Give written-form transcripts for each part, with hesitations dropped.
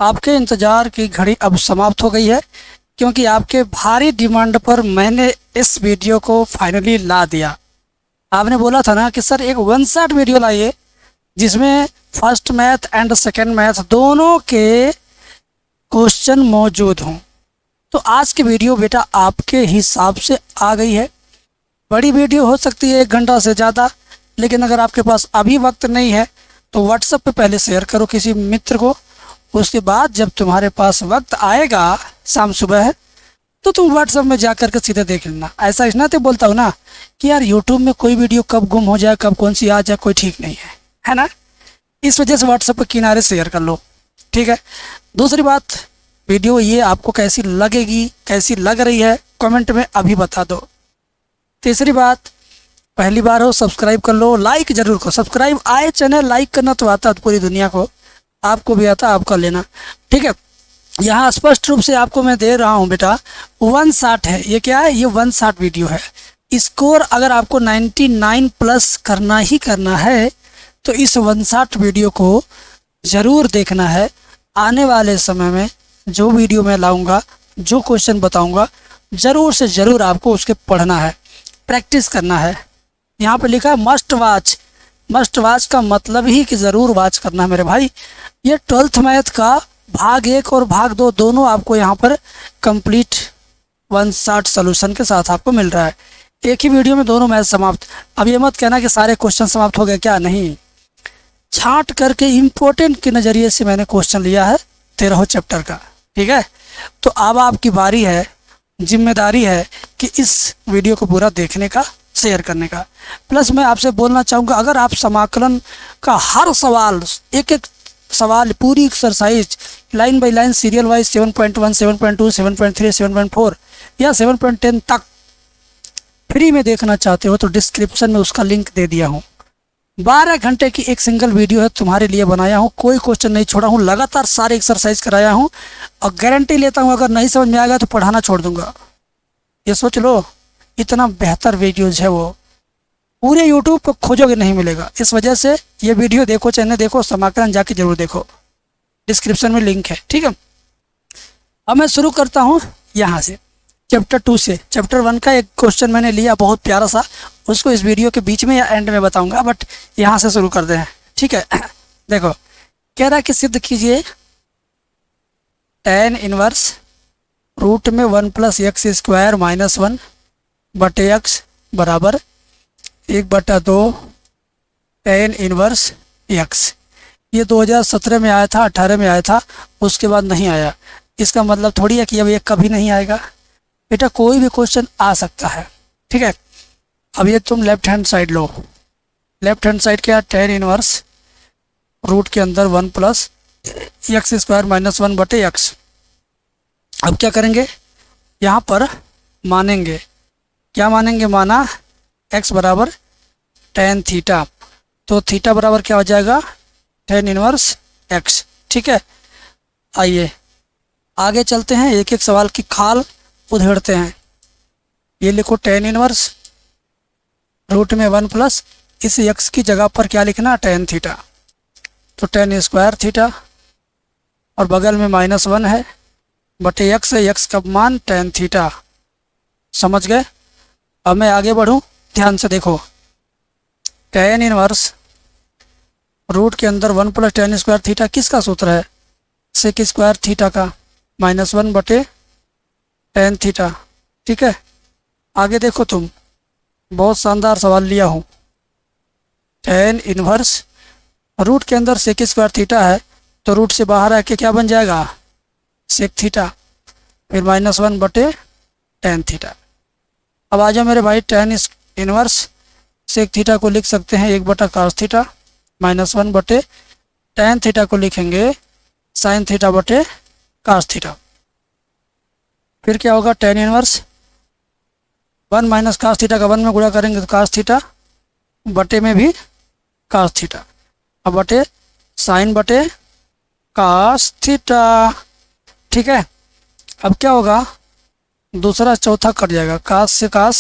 आपके इंतज़ार की घड़ी अब समाप्त हो गई है, क्योंकि आपके भारी डिमांड पर मैंने इस वीडियो को फाइनली ला दिया। आपने बोला था ना कि सर एक वन शॉट वीडियो लाइए जिसमें first math and second math दोनों के क्वेश्चन मौजूद हों। तो आज की वीडियो बेटा आपके हिसाब से आ गई है। बड़ी वीडियो हो सकती है 1 घंटा से ज़्यादा, लेकिन अगर आपके पास अभी वक्त नहीं है तो व्हाट्सएप पे पहले शेयर करो किसी मित्र को। उसके बाद जब तुम्हारे पास वक्त आएगा शाम सुबह है तो तुम व्हाट्सएप में जा कर के सीधे देख लेना। ऐसा इसना तो बोलता हूँ ना कि यार यूट्यूब में कोई वीडियो कब गुम हो जाए, कब कौन सी आ जाए, कोई ठीक नहीं है ना। इस वजह से व्हाट्सएप के किनारे शेयर कर लो, ठीक है। दूसरी बात, वीडियो ये आपको कैसी लगेगी, कैसी लग रही है, कमेंट में अभी बता दो। तीसरी बात, पहली बार हो सब्सक्राइब कर लो, लाइक जरूर करो। सब्सक्राइब आए चैनल, लाइक करना तो आता है पूरी दुनिया को, आपको भी आता, आप कर लेना, ठीक है। यहाँ स्पष्ट रूप से आपको मैं दे रहा हूँ बेटा, वन शॉट है। ये क्या है? ये वन शॉट वीडियो है। स्कोर अगर आपको 99 प्लस करना ही करना है तो इस वन शॉट वीडियो को ज़रूर देखना है। आने वाले समय में जो वीडियो मैं लाऊंगा, जो क्वेश्चन बताऊंगा, ज़रूर से ज़रूर आपको उसके पढ़ना है, प्रैक्टिस करना है। यहाँ पे लिखा है मस्ट वॉच। मस्ट वॉच का मतलब ही कि ज़रूर वॉच करना है मेरे भाई। ये 12th मैथ का भाग 1 और भाग 2 दोनों आपको यहाँ पर कंप्लीट वन शॉट सोल्यूशन के साथ आपको मिल रहा है। एक ही वीडियो में दोनों मैथ समाप्त। अब ये मत कहना कि सारे क्वेश्चन समाप्त हो गए, क्या नहीं, छांट करके इम्पोर्टेंट के नज़रिए से मैंने क्वेश्चन लिया है 13 चैप्टर का, ठीक है। तो अब आपकी बारी है, जिम्मेदारी है कि इस वीडियो को पूरा देखने का, शेयर करने का। प्लस मैं आपसे बोलना चाहूँगा, अगर आप समाकलन का हर सवाल, एक एक सवाल, पूरी exercise line by line, serial wise 7.1, 7.2, 7.3, 7.4 या 7.10 तक फ्री में देखना चाहते हो तो डिस्क्रिप्शन में उसका लिंक दे दिया हूँ। 12 घंटे की एक सिंगल वीडियो है, तुम्हारे लिए बनाया हूँ। कोई क्वेश्चन नहीं छोड़ा हूँ, लगातार सारे एक्सरसाइज कराया हूँ और गारंटी लेता हूँ अगर नहीं समझ में आएगा तो पढ़ाना छोड़ दूंगा। ये सोच लो, इतना बेहतर वीडियोज है वो, पूरे यूट्यूब पर खोजोगे नहीं मिलेगा। इस वजह से ये वीडियो देखो, चैनल देखो, समाकलन जाके जरूर देखो, डिस्क्रिप्शन में लिंक है, ठीक है। अब मैं शुरू करता हूँ यहाँ से, चैप्टर 2 से। चैप्टर 1 का एक क्वेश्चन मैंने लिया बहुत प्यारा सा, उसको इस वीडियो के बीच में या एंड में बताऊंगा, बट यहाँ से शुरू करते हैं, ठीक है। देखो, कह रहा है कि सिद्ध कीजिए tan इनवर्स रूट में 1 + x² - 1 बटे x बराबर 1/2 tan इनवर्स x। ये 2017 में आया था, 18 में आया था, उसके बाद नहीं आया। इसका मतलब थोड़ी है कि अब ये कभी नहीं आएगा बेटा, कोई भी क्वेश्चन आ सकता है, ठीक है। अब ये तुम लेफ्ट हैंड साइड लो। लेफ्ट हैंड साइड क्या है? tan इनवर्स रूट के अंदर 1 + x² - 1 बटे x। अब क्या करेंगे? यहाँ पर मानेंगे, क्या मानेंगे? माना x बराबर tan थीटा, तो थीटा बराबर क्या हो जाएगा? tan इनवर्स x, ठीक है। आइए आगे चलते हैं, एक एक सवाल की खाल उधेड़ते हैं। ये लिखो tan इनवर्स रूट में 1 + इस x की जगह पर क्या लिखना? tan थीटा, तो tan² थीटा और बगल में -1 है बटे x है, x का मान tan थीटा। समझ गए? अब मैं आगे बढ़ूं, ध्यान से देखो। tan इनवर्स रूट के अंदर 1 + tan² थीटा किसका सूत्र है? sec² थीटा का, -1 बटे tan थीटा, ठीक है। आगे देखो, तुम बहुत शानदार सवाल लिया हूँ। tan इनवर्स रूट के अंदर sec² थीटा है, तो रूट से बाहर आके क्या बन जाएगा? sec थीटा, फिर -1 बटे tan थीटा। अब आ जाओ मेरे भाई, tan इनवर्स sec थीटा को लिख सकते हैं 1/cos थीटा, -1 बटे tan थीटा को लिखेंगे sin थीटा बटे cos थीटा। फिर क्या होगा? tan इनवर्स 1 - cos थीटा का 1 में गुणा करेंगे तो cos थीटा, बटे में भी cos थीटा, अब बटे sin बटे cos थीटा, ठीक है। अब क्या होगा? दूसरा चौथा कट जाएगा, cos से cos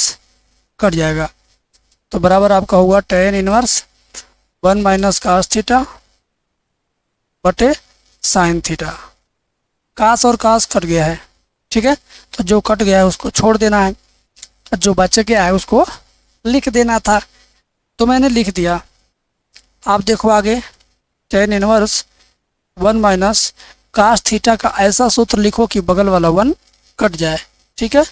कट जाएगा, तो बराबर आपका होगा tan इनवर्स 1 - cos थीटा बटे sin थीटा। कास और कास कट गया है, ठीक है। तो जो कट गया है उसको छोड़ देना है, और जो बच गया है उसको लिख देना था। तो मैंने लिख दिया। आप देखो आगे, tan inverse one minus cos theta का ऐसा सूत्र लिखो कि बगल वाला वन कट जाए, ठीक है।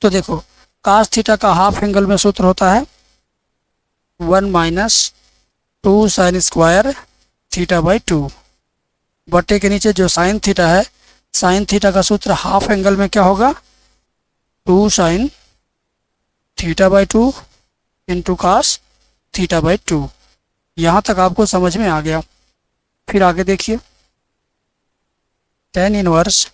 तो देखो, कास थीटा का हाफ एंगल में सूत्र होता है one minus two sine square theta by two, बटे के नीचे जो साइन थीटा है, साइन थीटा का सूत्र हाफ एंगल में क्या होगा, two sine theta by two into cos theta by two. यहाँ तक आपको समझ में आ गया। फिर आगे देखिए, टेन इनवर्स,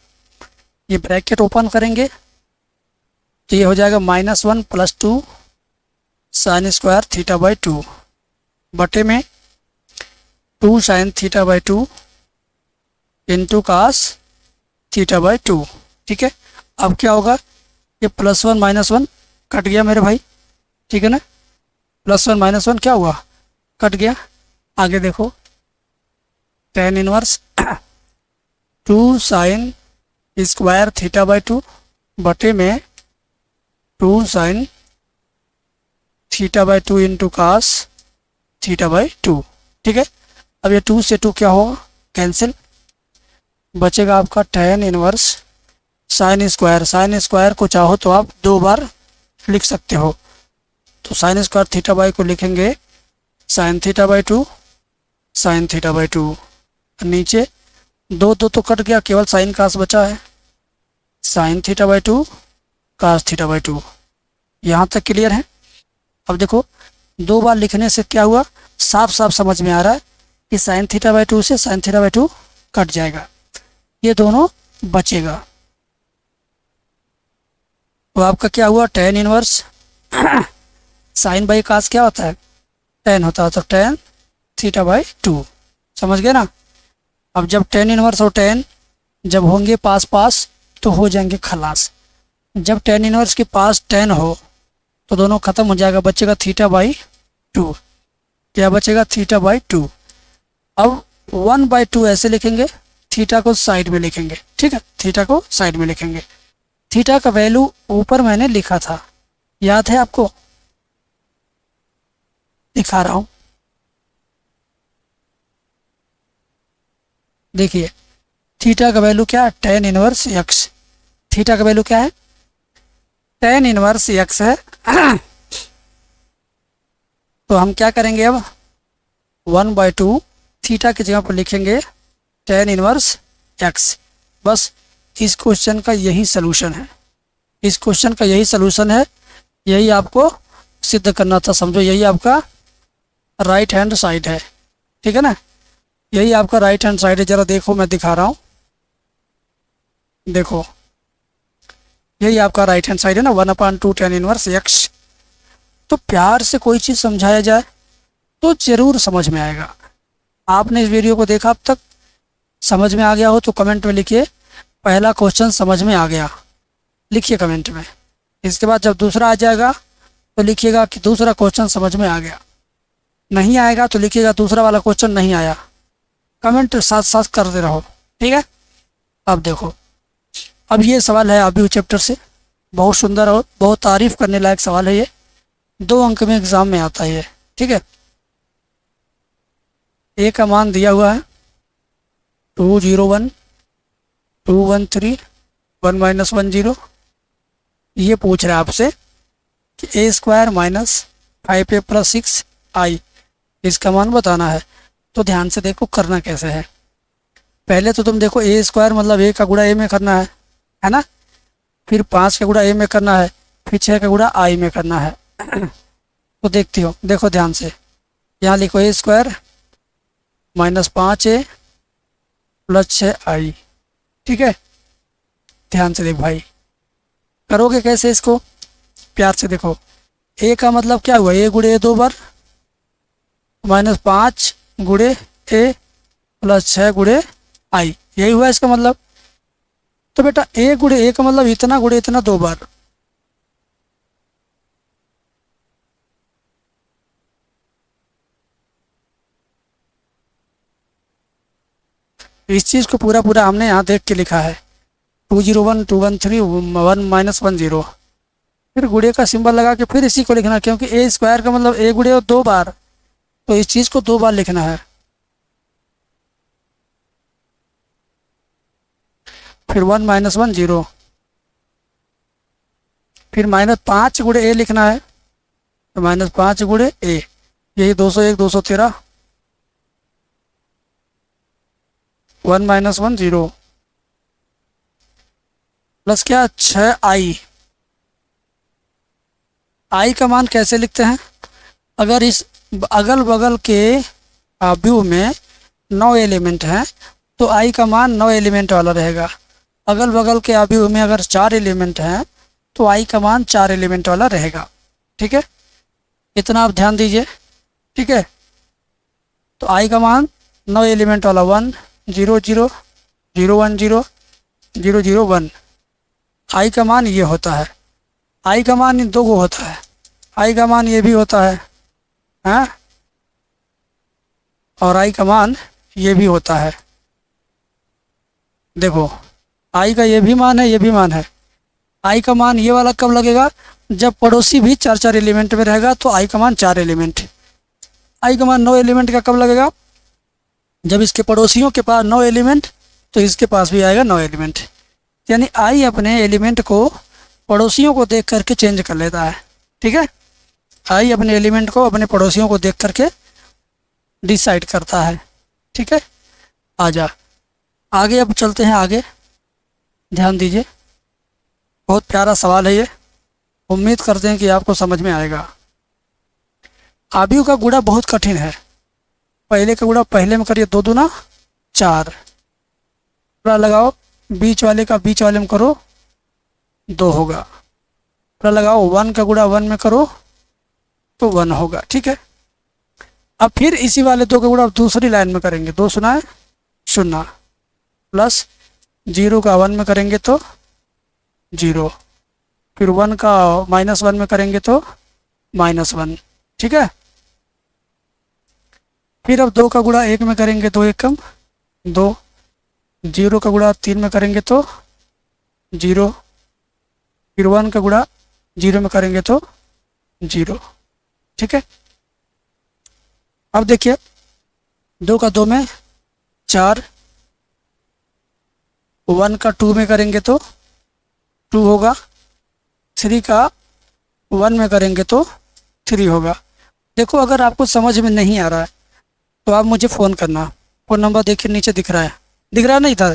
ये ब्रैकेट ओपन करेंगे तो ये हो जाएगा minus one plus two sine square theta by two, बटे में two sine theta by two into cos theta by two, ठीक है। अब क्या होगा, ये plus one minus one cut गया मेरे भाई, ठीक है ना। प्लस वन माइनस वन क्या हुआ, कट गया। आगे देखो, tan inverse two sine square theta by two बटे में two sine theta by two into cos theta by two, ठीक है। अब ये टू से टू क्या होगा, कैंसिल, बचेगा आपका tan inverse sine square. Sine square को चाहो तो आप दो बार लिख सकते हो, तो साइन स्क्वायर थीटा बाई को लिखेंगे sign theta by to sine theta by to. नीचे दो दो तो कट गया, केवल साइन कास बचा है, sine theta by two cos theta by two. यहाँ तक क्लियर है। अब देखो, दो बार लिखने से क्या हुआ, साफ साफ समझ में आ रहा है कि साइन थीटा बाई टू से sign theta by to cut जाएगा, ये दोनों बचेगा। तो आपका क्या हुआ, टेन इनवर्स साइन बाई कास क्या होता है, टेन होता है, तो टेन थीटा बाई टू, समझ गए ना। अब जब टेन इनवर्स और टेन जब होंगे पास पास तो हो जाएंगे खलास। जब टेन इनवर्स के पास टेन हो तो दोनों खत्म हो जाएगा, बचेगा थीटा बाई टू। क्या बचेगा, थीटा बाई टू। अब वन बाई टू ऐसे लिखेंगे, थीटा को साइड में लिखेंगे, ठीक है, थीटा को साइड में लिखेंगे। थीटा का वैल्यू ऊपर मैंने लिखा था, याद है आपको, दिखा रहा हूं, देखिए थीटा का वैल्यू क्या है, टेन इनवर्स एक्स। थीटा का वैल्यू क्या है, टेन इनवर्स एक्स है। तो हम क्या करेंगे, अब वन बाई टू थीटा की जगह पर लिखेंगे टेन इनवर्स एक्स। बस इस क्वेश्चन का यही सलूशन है, इस क्वेश्चन का यही सलूशन है, यही आपको सिद्ध करना था, समझो यही आपका राइट हैंड साइड है, ठीक है ना, यही आपका राइट हैंड साइड है। जरा देखो, मैं दिखा रहा हूँ, देखो यही आपका राइट हैंड साइड है ना, one upon two tan inverse x. तो प्यार से कोई चीज़ समझाया जाए तो जरूर समझ में आएगा। आपने इस वीडियो को देखा, अब तक समझ में आ गया हो तो कमेंट में लिखिए पहला क्वेश्चन समझ में आ गया, लिखिए कमेंट में। इसके बाद जब दूसरा आ जाएगा तो लिखिएगा कि दूसरा क्वेश्चन समझ में आ गया, नहीं आएगा तो लिखिएगा दूसरा वाला क्वेश्चन नहीं आया। कमेंट साथ साथ करते रहो, ठीक है। अब देखो, अब ये सवाल है अभी चैप्टर से, बहुत सुंदर और बहुत तारीफ करने लायक सवाल है ये, 2 अंक में एग्जाम में आता है ये, ठीक है। ए का मान दिया हुआ है 201 213 1 माइनस 10। ये पूछ रहा है आपसे कि ए square minus 5a plus 6i, इसका मान बताना है। तो ध्यान से देखो करना कैसे है। पहले तो तुम देखो, ए स्क्वायर मतलब ए का गुणा ए में करना है ना, फिर 5 का गुणा ए में करना है, फिर 6 का गुणा आई में करना है। तो देखती हो, देखो ध्यान से, यहाँ लिखो ए square minus 5a plus 6i, ठीक है। ध्यान से देख भाई, करोगे कैसे इसको, प्यार से देखो। ए का मतलब क्या हुआ, ए गुणे ए 2 बार, माइनस 5 गुणे ए प्लस 6 गुणे आई, यही हुआ इसका मतलब। तो बेटा ए गुणे ए का मतलब इतना गुणे इतना 2 बार, इस चीज़ को पूरा पूरा हमने यहाँ देख के लिखा है 201 213 1 माइनस 10। फिर गुड़े का सिंबल लगा के फिर इसी को लिखना, क्योंकि ए स्क्वायर का मतलब ए गुड़े 2 बार, तो इस चीज़ को 2 बार लिखना है। फिर 1 माइनस 1 0, फिर -5 गुड़े ए लिखना है, तो -5 गुड़े ए, यही 201 213 1 माइनस 1 0 प्लस क्या 6 आई। आई का मान कैसे लिखते हैं? अगर इस अगल बगल के व्यू में 9 एलिमेंट हैं तो आई का मान 9 एलिमेंट वाला रहेगा। अगल बगल के व्यू में अगर 4 एलिमेंट हैं तो आई का मान 4 एलिमेंट वाला रहेगा। ठीक है, इतना आप ध्यान दीजिए। ठीक है, तो आई का मान 9 एलिमेंट वाला 1 0 0 0 1 0 0 0 1, आई का मान ये होता है। आई का मान इन दो को होता है, आई का मान ये भी होता है, हाँ, और आई का मान ये भी होता है। देखो आई का ये भी मान है, ये भी मान है। आई का मान ये वाला कब लगेगा? जब पड़ोसी भी 4 4 एलिमेंट में रहेगा तो आई का मान 4 एलिमेंट। आई का मान 9 एलिमेंट का कब लगेगा? जब इसके पड़ोसियों के पास 9 एलिमेंट तो इसके पास भी आएगा 9 एलिमेंट। यानी आई अपने एलिमेंट को पड़ोसियों को देख करके चेंज कर लेता है। ठीक है, आई अपने एलिमेंट को अपने पड़ोसियों को देख करके डिसाइड करता है। ठीक है, आजा आगे, अब चलते हैं आगे। ध्यान दीजिए, बहुत प्यारा सवाल है ये, उम्मीद करते हैं कि आपको समझ में आएगा। आबियों का गुणा बहुत कठिन है। पहले का गुणा पहले में करिए, 2 दूना 4, पूरा लगाओ, बीच वाले का बीच वाले में करो 2 होगा, पूरा लगाओ 1 का गुणा 1 में करो तो 1 होगा। ठीक है, अब फिर इसी वाले 2 का गुणा दूसरी लाइन में करेंगे, 2 सुना है 0 प्लस 0 का 1 में करेंगे तो 0, फिर 1 का -1 में करेंगे तो -1। ठीक है, फिर अब 2 का गुणा 1 में करेंगे, 2 एकम 2, 0 का गुणा 3 में करेंगे तो 0, फिर 1 का गुणा 0 में करेंगे तो 0। ठीक है, अब देखिए 2 का 2 में 4, 1 का 2 में करेंगे तो 2 होगा, 3 का 1 में करेंगे तो 3 होगा। देखो अगर आपको समझ में नहीं आ रहा है तो आप मुझे फ़ोन करना, फ़ोन नंबर देखिए नीचे दिख रहा है, दिख रहा नहीं था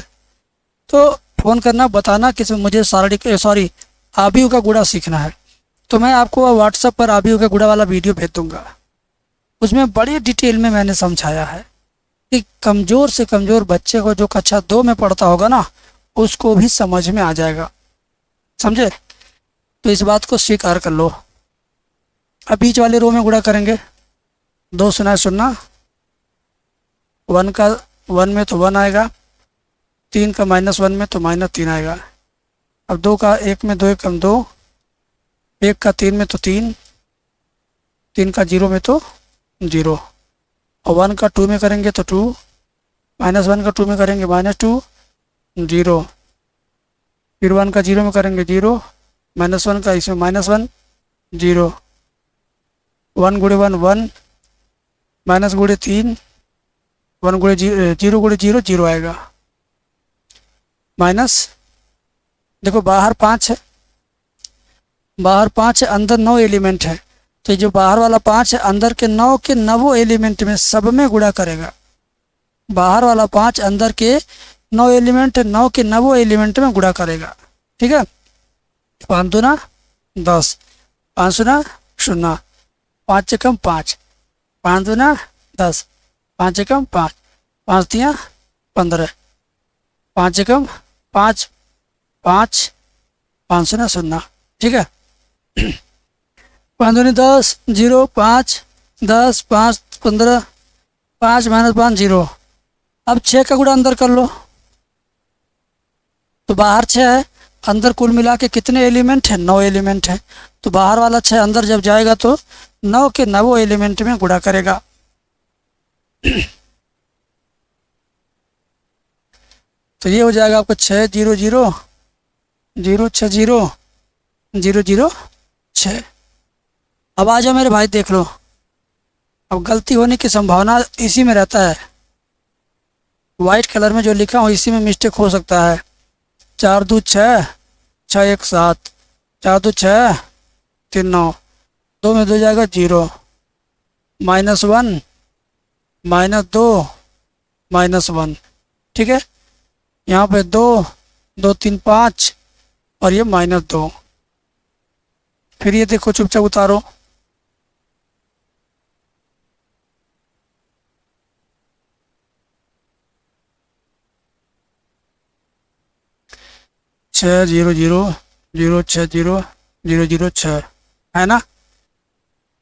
तो फ़ोन करना, बताना कि मुझे सॉरी आबियों का गुणा सीखना है, तो मैं आपको व्हाट्सएप पर आबियों का गुणा वाला वीडियो भेज दूँगा। उसमें बड़ी डिटेल में मैंने समझाया है कि कमज़ोर से कमज़ोर बच्चे को जो कक्षा 2 में पढ़ता होगा ना उसको भी समझ में आ जाएगा, समझे? तो इस बात को स्वीकार कर लो। अब बीच वाले रो में गुणा करेंगे, 2 0 0, 1 का 1 में तो 1 आएगा, 3 का -1 में तो -3 आएगा। अब 2 का 1 में 2 एकम 2, 1 का 3 में तो 3, 3 का 0 में तो 0, और 1 का 2 में करेंगे तो 2, -1 का 2 में करेंगे -2 0, फिर 1 का 0 में करेंगे 0, -1 का इसमें -1 0, 1 गुणे 1 1, माइनस गुणे 3, 1 गुणे 0 गुणे 0 0 आएगा, माइनस देखो बाहर 5 है, बाहर 5 है, अंदर 9 एलिमेंट है, तो जो बाहर वाला 5 है अंदर के 9 के 9 एलिमेंट में सब में गुणा करेगा। बाहर वाला 5 अंदर के 9 एलिमेंट 9 के 9 एलिमेंट में गुणा करेगा। ठीक है, 5 दूना 10, 5 शून्य 0, 5 एकम 5, 5 दूना 10, 5 एकम 5, 5 तिया 15, 5 एकम 5, 5 5 शून्य 0। ठीक है, 5 दूनी 10, 0 5 10 5 15, 5 -5 0। अब 6 का गुणा अंदर कर लो, तो बाहर 6 है, अंदर कुल मिला के कितने एलिमेंट है? 9 एलिमेंट है, तो बाहर वाला 6 अंदर जब जाएगा तो 9 के 9 एलिमेंट में गुणा करेगा। तो ये हो जाएगा आपको 600 060 अब आ जाओ मेरे भाई, देख लो। अब गलती होने की संभावना इसी में रहता है, वाइट कलर में जो लिखा हूँ इसी में मिस्टेक हो सकता है। 4 2 6 6 1 7, 4 2 6 3 9, 2 में 2 जाएगा 0, -1 -2 -1, ठीक है। यहाँ पे 2 2 3 5 और ये -2। फिर ये देखो, चुपचाप उतारो, छः 0 0 0 6 0 0 0 6, है ना।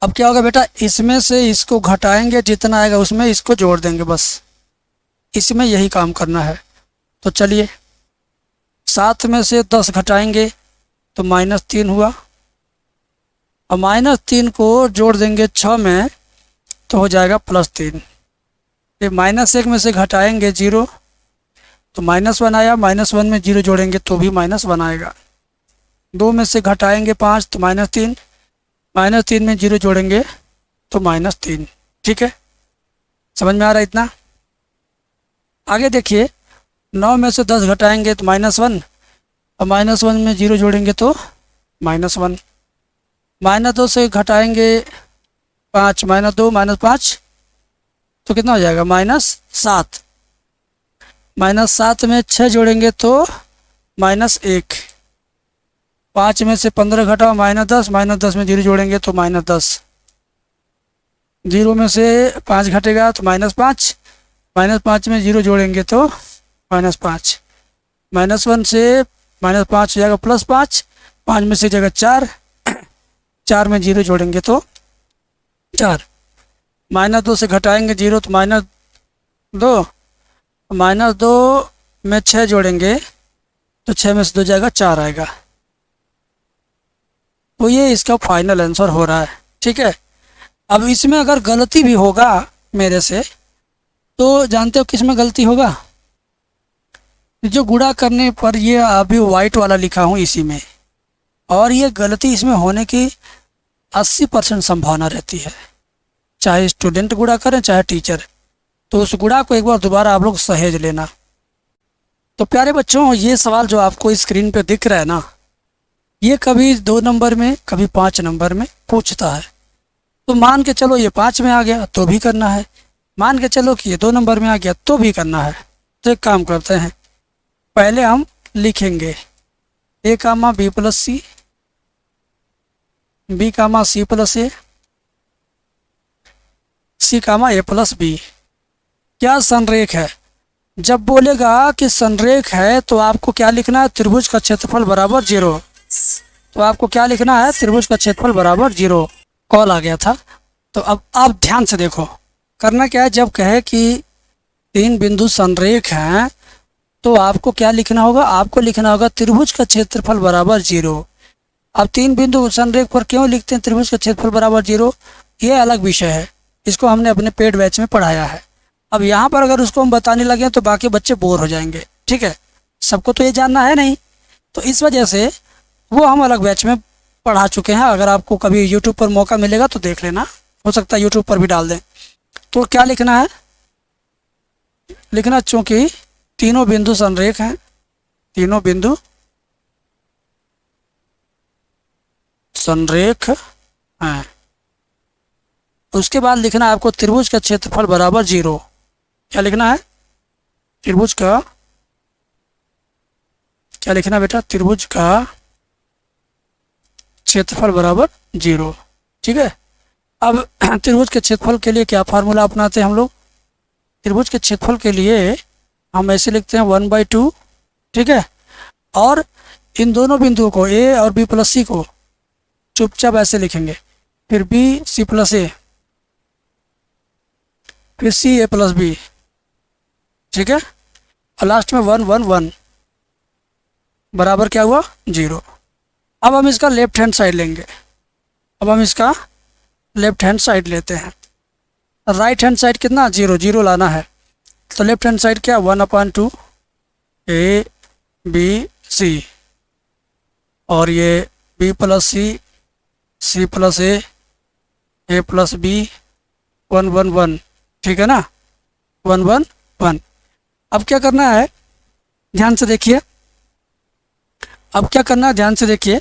अब क्या होगा बेटा, इसमें से इसको घटाएंगे, जितना आएगा उसमें इसको जोड़ देंगे, बस इसमें यही काम करना है। तो चलिए, 7 में से 10 घटाएंगे तो -3 हुआ, और -3 को जोड़ देंगे 6 में तो हो जाएगा +3। फिर -1 में से घटाएंगे 0 तो -1 आया, -1 में 0 जोड़ेंगे तो भी -1 आएगा। 2 में से घटाएंगे 5 तो -3, -3 में 0 जोड़ेंगे तो -3, ठीक है। समझ में आ रहा है इतना। आगे देखिए, 9 में से 10 घटाएंगे तो -1, और -1 में 0 जोड़ेंगे तो -1। -2 से घटाएंगे 5, -2 -5 तो कितना हो जाएगा, -7। -7 में 6 जोड़ेंगे तो -1। 5 में से 15 घटाओ -10, -10 में 0 जोड़ेंगे तो -10। 0 में से 5 घटेगा तो -5, -5 में 0 जोड़ेंगे तो -5। -1 से -5 हो जाएगा +5, 5 में से जगह 4, 4 में 0 जोड़ेंगे तो 4। -2 से घटाएंगे 0 तो -2, -2 में 6 जोड़ेंगे तो 6 में से 2 जाएगा 4 आएगा। तो ये इसका फाइनल आंसर हो रहा है, ठीक है। अब इसमें अगर गलती भी होगा मेरे से, तो जानते हो किस में गलती होगा, जो गुणा करने पर ये अभी वाइट वाला लिखा हूँ इसी में, और ये गलती इसमें होने की 80% संभावना रहती है, चाहे स्टूडेंट गुणा करें चाहे टीचर। तो उस गुणा को एक बार दोबारा आप लोग सहेज लेना। तो प्यारे बच्चों, ये सवाल जो आपको स्क्रीन पे दिख रहा है ना, ये कभी 2 नंबर में कभी 5 नंबर में पूछता है। तो मान के चलो ये 5 में आ गया तो भी करना है, मान के चलो कि ये 2 नंबर में आ गया तो भी करना है। तो एक काम करते हैं, पहले हम लिखेंगे A, B + C, B, C + A, C, A + B। क्या संरेख है? जब बोलेगा कि संरेख है तो आपको क्या लिखना है, त्रिभुज का क्षेत्रफल बराबर 0। तो आपको क्या लिखना है, त्रिभुज का क्षेत्रफल बराबर 0। कॉल आ गया था। तो अब आप ध्यान से देखो, करना क्या है, जब कहे कि 3 बिंदु संरेख हैं तो आपको क्या लिखना होगा, आपको लिखना होगा त्रिभुज का क्षेत्रफल बराबर 0। अब 3 बिंदु संरेख पर क्यों लिखते हैं त्रिभुज का क्षेत्रफल बराबर 0, ये अलग विषय है, इसको हमने अपने पेड बैच में पढ़ाया है। अब यहाँ पर अगर उसको हम बताने लगे तो बाकी बच्चे बोर हो जाएंगे, ठीक है, सबको तो ये जानना है नहीं। तो इस वजह से वो हम अलग बैच में पढ़ा चुके हैं। अगर आपको कभी यूट्यूब पर मौका मिलेगा तो देख लेना, हो सकता है यूट्यूब पर भी डाल दें। तो क्या लिखना है, लिखना चूंकि तीनों बिंदु संरेख हैं, तीनों बिंदु संरेख हैं। उसके बाद लिखना है आपको त्रिभुज का क्षेत्रफल बराबर 0। क्या लिखना है, त्रिभुज का क्या लिखना है बेटा, त्रिभुज का क्षेत्रफल बराबर 0, ठीक है। अब त्रिभुज के क्षेत्रफल के लिए क्या फार्मूला अपनाते हैं हम लोग, त्रिभुज के क्षेत्रफल के लिए हम ऐसे लिखते हैं 1/2, ठीक है। और इन दोनों बिंदुओं को A और B + C को चुपचाप ऐसे लिखेंगे, फिर B C + A, फिर C A + B, ठीक है, और लास्ट में 1 1 1 बराबर क्या हुआ 0। अब हम इसका लेफ्ट हैंड साइड लेंगे, अब हम इसका लेफ्ट हैंड साइड लेते हैं। राइट हैंड साइड कितना 0 0 लाना है, तो लेफ्ट हैंड साइड क्या 1/2 ए बी सी, और ये बी प्लस सी प्लस ए प्लस बी, 1 1 1, ठीक है ना, 1 1 1। अब क्या करना है, ध्यान से देखिए, अब क्या करना है ध्यान से देखिए।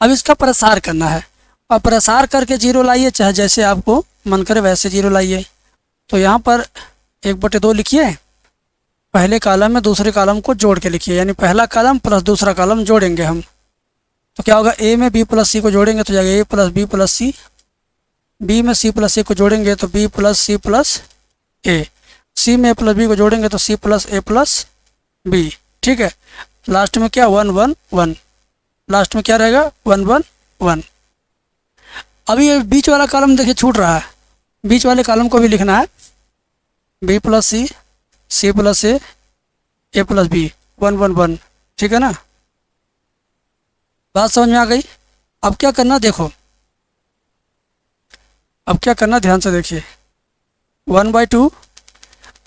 अब इसका प्रसार करना है, और प्रसार करके जीरो लाइए, चाहे जैसे आपको मन करे वैसे जीरो लाइए। तो यहाँ पर 1/2 लिखिए, पहले कॉलम में दूसरे कॉलम को जोड़ के लिखिए, यानी पहला कॉलम प्लस दूसरा कॉलम जोड़ेंगे हम। तो क्या होगा, ए में बी प्लस सी को जोड़ेंगे तो जाएगा ए प्लस बी प्लस सी, बी में सी प्लस ए को जोड़ेंगे तो बी प्लस सी प्लस ए, सी में ए प्लस बी को जोड़ेंगे तो सी प्लस ए प्लस बी, ठीक है। लास्ट में क्या, 1 1 1, लास्ट में क्या रहेगा, 1 1 1। अभी ये बीच वाला कॉलम देखिए छूट रहा है, बीच वाले कॉलम को भी लिखना है, बी प्लस सी प्लस ए प्लस बी, 1 1 1, ठीक है ना। बात समझ में आ गई। अब क्या करना देखो, अब क्या करना ध्यान से देखिए, 1/2।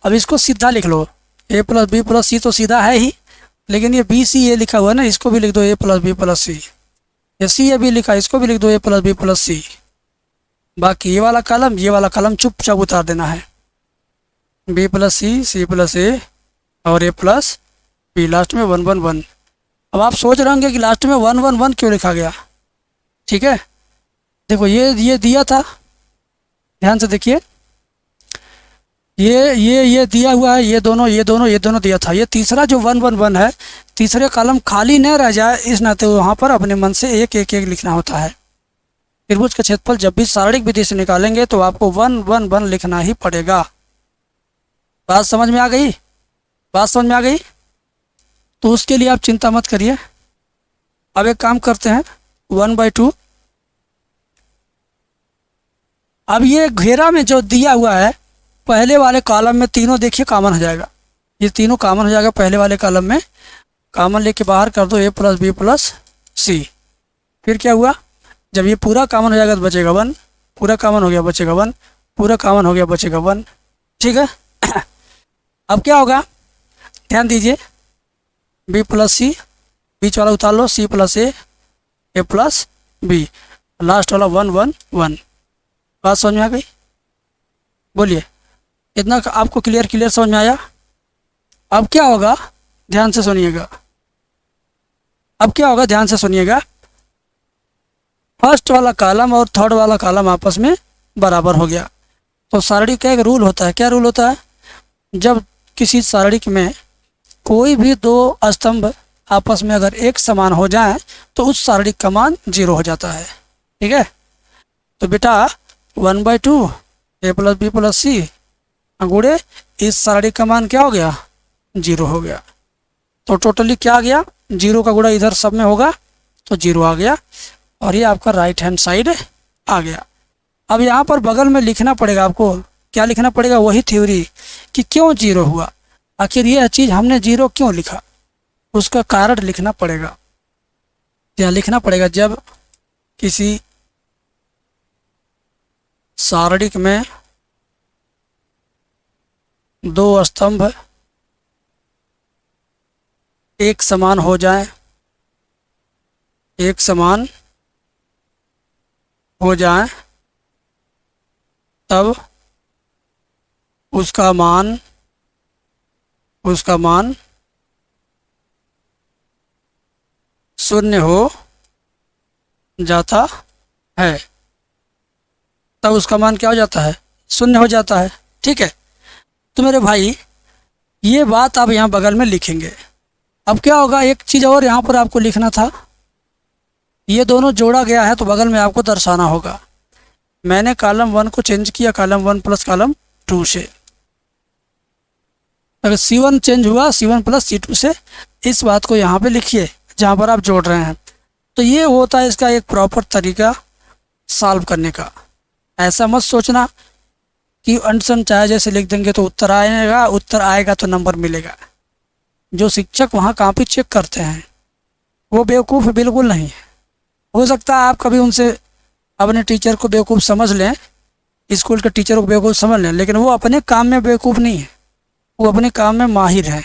अब इसको सीधा लिख लो, ए प्लस बी प्लस सी तो सीधा है ही, लेकिन ये बी सी ए लिखा हुआ है ना, इसको भी लिख दो ए प्लस बी प्लस सी, ये सी ए भी लिखा है, इसको भी लिख दो ए प्लस बी प्लस सी। बाकी ये वाला कॉलम चुपचाप उतार देना है, बी प्लस सी प्लस ए और ए प्लस बी, लास्ट में 1 1 1। अब आप सोच रहे होंगे कि लास्ट में 1 1 1 क्यों लिखा गया, ठीक है। देखो ये दिया था, ध्यान से देखिए, ये दिया हुआ है, ये दोनों दिया था। ये तीसरा जो 1 1 1 है, तीसरे कॉलम खाली न रह जाए, इस नाते वहाँ पर अपने मन से एक एक एक लिखना होता है। त्रिभुज का क्षेत्रफल जब भी शारीरिक विधि से निकालेंगे तो आपको 1 1 1 लिखना ही पड़ेगा। बात समझ में आ गई, बात समझ में आ गई। तो उसके लिए आप चिंता मत करिए। अब एक काम करते हैं, 1/2। अब ये घेरा में जो दिया हुआ है, पहले वाले कॉलम में तीनों देखिए कॉमन हो जाएगा, ये तीनों कॉमन हो जाएगा पहले वाले कॉलम में, कॉमन लेके बाहर कर दो ए प्लस बी प्लस सी। फिर क्या हुआ, जब ये पूरा कॉमन हो जाएगा तो बचेगा 1, पूरा कॉमन हो गया बचेगा 1, पूरा कॉमन हो गया बचेगा 1, ठीक है। अब क्या होगा, ध्यान दीजिए, बी प्लस सी, बीच वाला उतार लो, सी प्लस ए प्लस बी, लास्ट वाला 1 1 1। बात समझ में आ गई, बोलिए, इतना आपको क्लियर समझ में आया। अब क्या होगा, ध्यान से सुनिएगा, अब क्या होगा ध्यान से सुनिएगा। फर्स्ट वाला कॉलम और थर्ड वाला कॉलम आपस में बराबर हो गया। तो सारणी का एक रूल होता है, क्या रूल होता है, जब किसी सारणी में कोई भी दो स्तंभ आपस में अगर एक समान हो जाए तो उस सारणी का मान 0 हो जाता है, ठीक है। तो बेटा 1/2 ए प्लस बी प्लस सी गुणे इस सारणी का मान क्या हो गया, 0 हो गया। तो टोटली क्या आ गया, 0 का गुणा इधर सब में होगा तो 0 आ गया, और ये आपका राइट हैंड साइड आ गया। अब यहाँ पर बगल में लिखना पड़ेगा आपको, क्या लिखना पड़ेगा, वही थ्योरी कि क्यों 0 हुआ, आखिर यह चीज़ हमने 0 क्यों लिखा, उसका कारण लिखना पड़ेगा। यहाँ लिखना पड़ेगा, जब किसी सारणी में दो स्तंभ एक समान हो जाए, एक समान हो जाए, तब उसका मान 0 हो जाता है, तब उसका मान क्या हो जाता है, 0 हो जाता है, ठीक है। तो मेरे भाई ये बात आप यहाँ बगल में लिखेंगे। अब क्या होगा, एक चीज़ और यहाँ पर आपको लिखना था, ये दोनों जोड़ा गया है तो बगल में आपको दर्शाना होगा। मैंने कॉलम 1 को चेंज किया कॉलम 1 प्लस कॉलम 2 से, अगर C1 चेंज हुआ C1 प्लस C2 से, इस बात को यहाँ पे लिखिए जहाँ पर आप जोड़ रहे हैं। तो ये होता है इसका एक प्रॉपर तरीका सॉल्व करने का। ऐसा मत सोचना कि अनसन चाहे जैसे लिख देंगे तो उत्तर आएगा, उत्तर आएगा तो नंबर मिलेगा। जो शिक्षक वहाँ कॉपी चेक करते हैं वो बेवकूफ़ बिल्कुल नहीं है। हो सकता है आप कभी उनसे अपने टीचर को बेवकूफ़ समझ लें, स्कूल के टीचर को बेवकूफ़ समझ लें, लेकिन वो अपने काम में बेवकूफ़ नहीं है, वो अपने काम में माहिर हैं।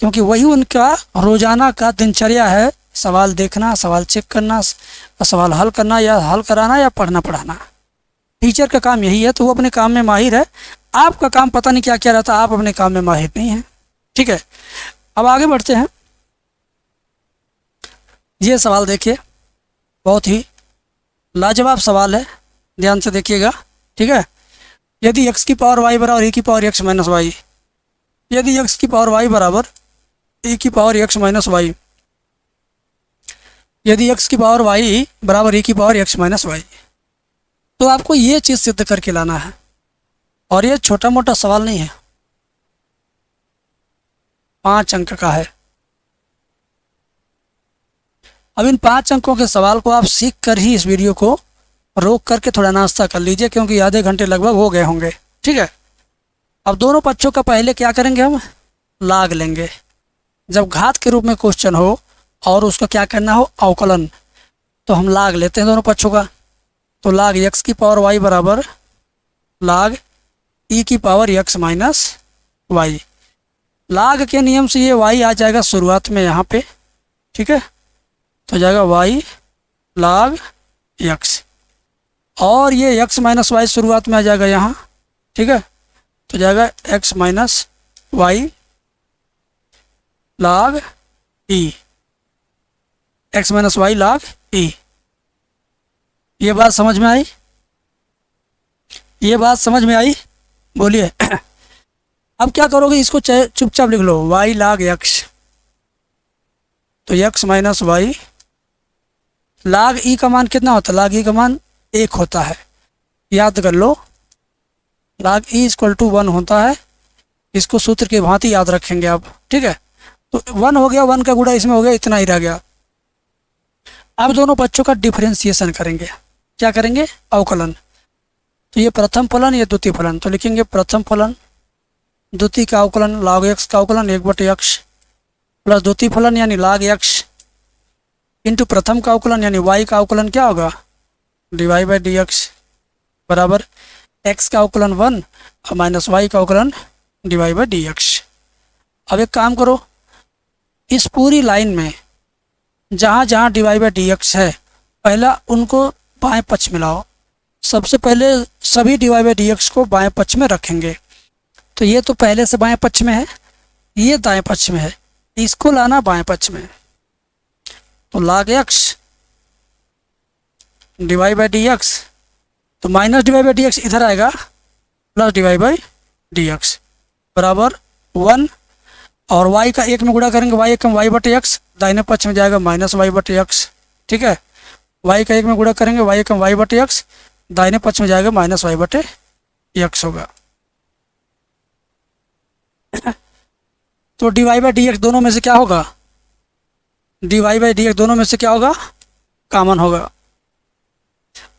क्योंकि वही उनका रोजाना का दिनचर्या है, सवाल देखना, सवाल चेक करना, सवाल हल करना या हल कराना या पढ़ना पढ़ाना। टीचर का काम यही है, तो वो अपने काम में माहिर है। आपका काम पता नहीं क्या क्या रहता, आप अपने काम में माहिर नहीं है। ठीक है, अब आगे बढ़ते हैं। ये सवाल देखिए, बहुत ही लाजवाब सवाल है, ध्यान से देखिएगा। ठीक है, यदि x की पावर y बराबर e की पावर x माइनस वाई, यदि x की पावर y बराबर e की पावर x माइनस वाई, यदि x की पावर y बराबर e की पावर x माइनस वाई, तो आपको ये चीज़ सिद्ध करके लाना है। और ये छोटा मोटा सवाल नहीं है, 5 अंक का है। अब इन 5 अंकों के सवाल को आप सीख कर ही इस वीडियो को रोक करके थोड़ा नाश्ता कर लीजिए, क्योंकि आधे घंटे लगभग हो गए होंगे। ठीक है, अब दोनों पक्षों का पहले क्या करेंगे, हम लाग लेंगे। जब घात के रूप में क्वेश्चन हो और उसका क्या करना हो, अवकलन, तो हम लाग लेते हैं दोनों पक्षों का। तो लाग x की पावर y बराबर लाग e की पावर x माइनस वाई। लाग के नियम से ये y आ जाएगा शुरुआत में यहाँ पे। ठीक है, तो जाएगा y लाग x, और ये x माइनस वाई शुरुआत में आ जाएगा यहाँ। ठीक है, तो जाएगा x माइनस वाई लाग e, x माइनस वाई लाग e। ये बात समझ में आई? ये बात समझ में आई? बोलिए। अब क्या करोगे, इसको चुपचाप लिख लो, y लाग x, तो x माइनस वाई लाग e का मान कितना होता है, लाग e का मान 1 होता है, याद कर लो। लाग e इक्वल टू 1 होता है, इसको सूत्र के भांति याद रखेंगे आप। ठीक है, तो 1 हो गया, 1 का गुणा इसमें हो गया, इतना ही रह गया। अब दोनों पक्षों का डिफरेंशिएशन करेंगे। क्या करेंगे, अवकलन। तो ये प्रथम फलन, ये द्वितीय फलन, तो लिखेंगे प्रथम फलन द्वितीय का अवकलन लाग x का अवकलन 1/x प्लस द्वितीय फलन यानी लाग x इंटू प्रथम का अवकलन यानी y का अवकलन क्या होगा, dy/dx बराबर x का अवकलन 1 और माइनस y का अवकलन dy/dx। अब एक काम करो, इस पूरी लाइन में जहाँ जहाँ dy/dx है, पहला उनको बाएं पक्ष में लाओ। सबसे पहले सभी dy/dx को बाएं पक्ष में रखेंगे। तो ये तो पहले से बाएं पक्ष में है, ये दाएं पक्ष में है, इसको लाना बाएं पक्ष में। तो log x dy/dx, तो माइनस dy/dx इधर आएगा, प्लस dy/dx बराबर 1, और y का 1 में गुणा करेंगे, y कम y/x, दाहिने पक्ष में जाएगा माइनस y/x। ठीक है, y का 1 में गुणा करेंगे, y कम y/x, दाहिने पक्ष में जाएगा माइनस y/x होगा। तो dy/dx दोनों में से क्या होगा, dy/dx दोनों में से क्या होगा, कॉमन होगा।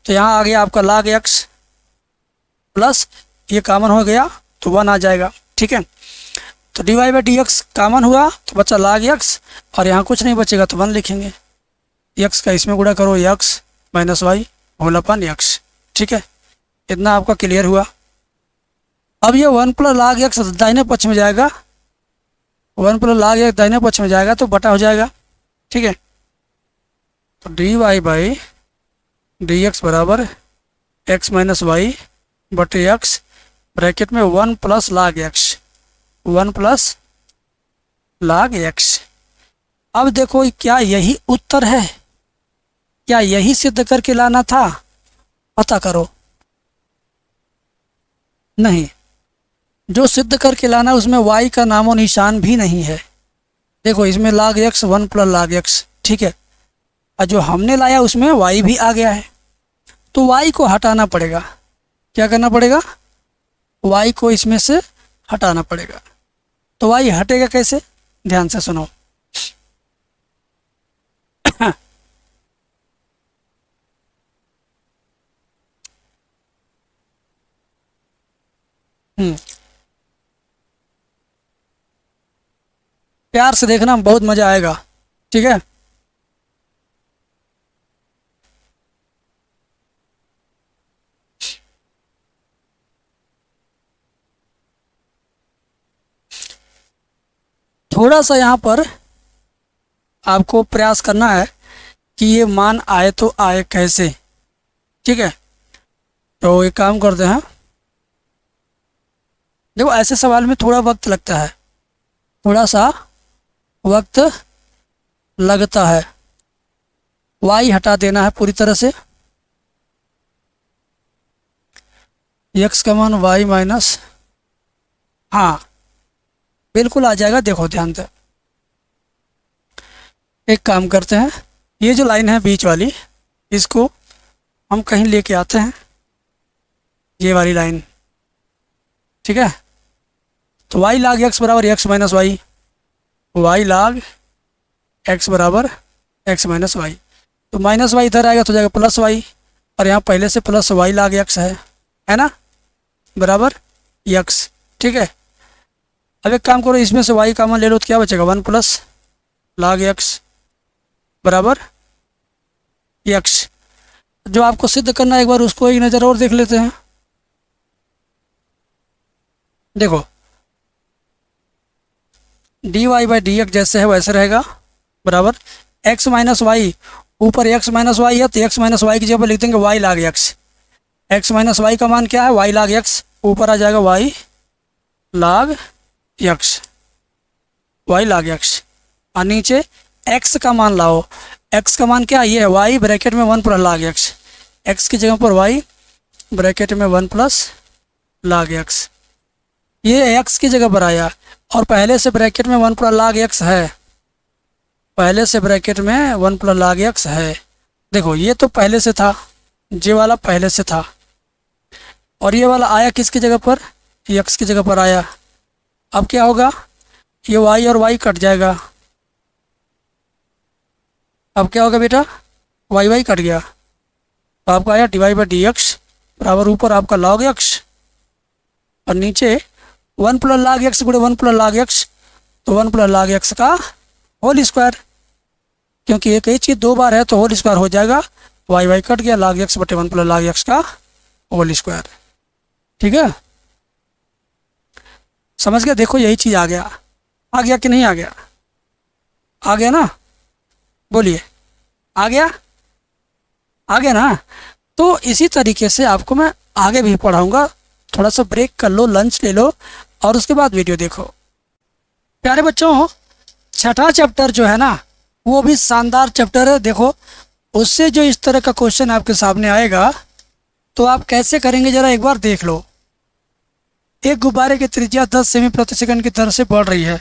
तो यहाँ आ गया आपका log x प्लस ये कॉमन हो गया तो 1 आ जाएगा। ठीक है, तो dy/dx कॉमन हुआ तो बचा log x, और यहाँ कुछ नहीं बचेगा तो 1 लिखेंगे। x का इसमें गुणा करो, x minus Y whole upon x। ठीक है, इतना आपका क्लियर हुआ। अब ये 1 प्लस log x दाहिने पक्ष में जाएगा, 1 प्लस log x दाहिने पक्ष में जाएगा तो बटा हो जाएगा। ठीक है, तो dy/dx बराबर x माइनस वाई बटे x ब्रैकेट में 1 plus log x, 1 plus log x। अब देखो, क्या यही उत्तर है, क्या यही सिद्ध करके लाना था, पता करो। नहीं, जो सिद्ध करके लाना उसमें y का नामो निशान भी नहीं है। देखो इसमें log x 1 plus log x, ठीक है, और जो हमने लाया उसमें y भी आ गया है, तो y को हटाना पड़ेगा। क्या करना पड़ेगा, y को इसमें से हटाना पड़ेगा। तो y हटेगा कैसे, ध्यान से सुनो। प्यार से देखना, बहुत मजा आएगा। ठीक है, थोड़ा सा यहाँ पर आपको प्रयास करना है कि ये मान आए तो आए कैसे। ठीक है, तो एक काम करते हैं। देखो ऐसे सवाल में थोड़ा वक्त लगता है, थोड़ा सा वक्त लगता है। y हटा देना है पूरी तरह से, x का मान y माइनस, हाँ बिल्कुल आ जाएगा। देखो ध्यान से एक काम करते हैं, ये जो लाइन है बीच वाली, इसको हम कहीं लेके आते हैं, ये वाली लाइन। ठीक है, तो y log x बराबर x minus Y, y log x बराबर x माइनस वाई। तो माइनस वाई इधर आएगा तो जाएगा प्लस वाई, और यहाँ पहले से प्लस y log x है ना, बराबर x। ठीक है, अब एक काम करो, इसमें से y कॉमन ले लो तो क्या बचेगा, 1 प्लस log x बराबर x। जो आपको सिद्ध करना है एक बार उसको एक नज़र और देख लेते हैं। देखो dy बाई डी एक्स जैसे है वैसे रहेगा, बराबर x माइनस वाई, ऊपर x माइनस वाई है तो x माइनस वाई की जगह पर लिख देंगे y log x। x minus Y का मान क्या है, y log x, ऊपर आ जाएगा y log x, y log x, और नीचे x का मान लाओ। x का मान क्या है, ये है y ब्रैकेट में 1 प्लस log x, x की जगह पर y ब्रैकेट में 1 प्लस log x, ये x की जगह पर आया, और पहले से ब्रैकेट में 1 प्लस log x है, पहले से ब्रैकेट में 1 प्लस log x है। देखो ये तो पहले से था, ये वाला पहले से था, और ये वाला आया किसकी जगह पर, x की जगह पर आया। अब क्या होगा, ये y और y कट जाएगा। अब क्या होगा बेटा, y कट गया, तो आपका आया dy बाई डी एक्स बराबर ऊपर आपका log x, और नीचे 1 प्लस log x गुणे 1 प्लस log x, तो 1 प्लस log x का होल स्क्वायर, क्योंकि एक ही चीज़ दो बार है तो होल स्क्वायर हो जाएगा। y कट गया, log x बटे 1 प्लस log x का होल स्क्वायर। ठीक है, समझ गया। देखो यही चीज़ आ गया कि नहीं आ गया, आ गया ना, बोलिए आ गया ना। तो इसी तरीके से आपको मैं आगे भी पढ़ाऊँगा। थोड़ा सा ब्रेक कर लो, लंच ले लो, और उसके बाद वीडियो देखो। प्यारे बच्चों, छठा चैप्टर जो है ना वो भी शानदार चैप्टर है। देखो उससे जो इस तरह का क्वेश्चन आपके सामने आएगा तो आप कैसे करेंगे ज़रा एक बार देख लो। एक गुब्बारे की त्रिज्या 10 सेमी प्रति सेकंड की दर से बढ़ रही है।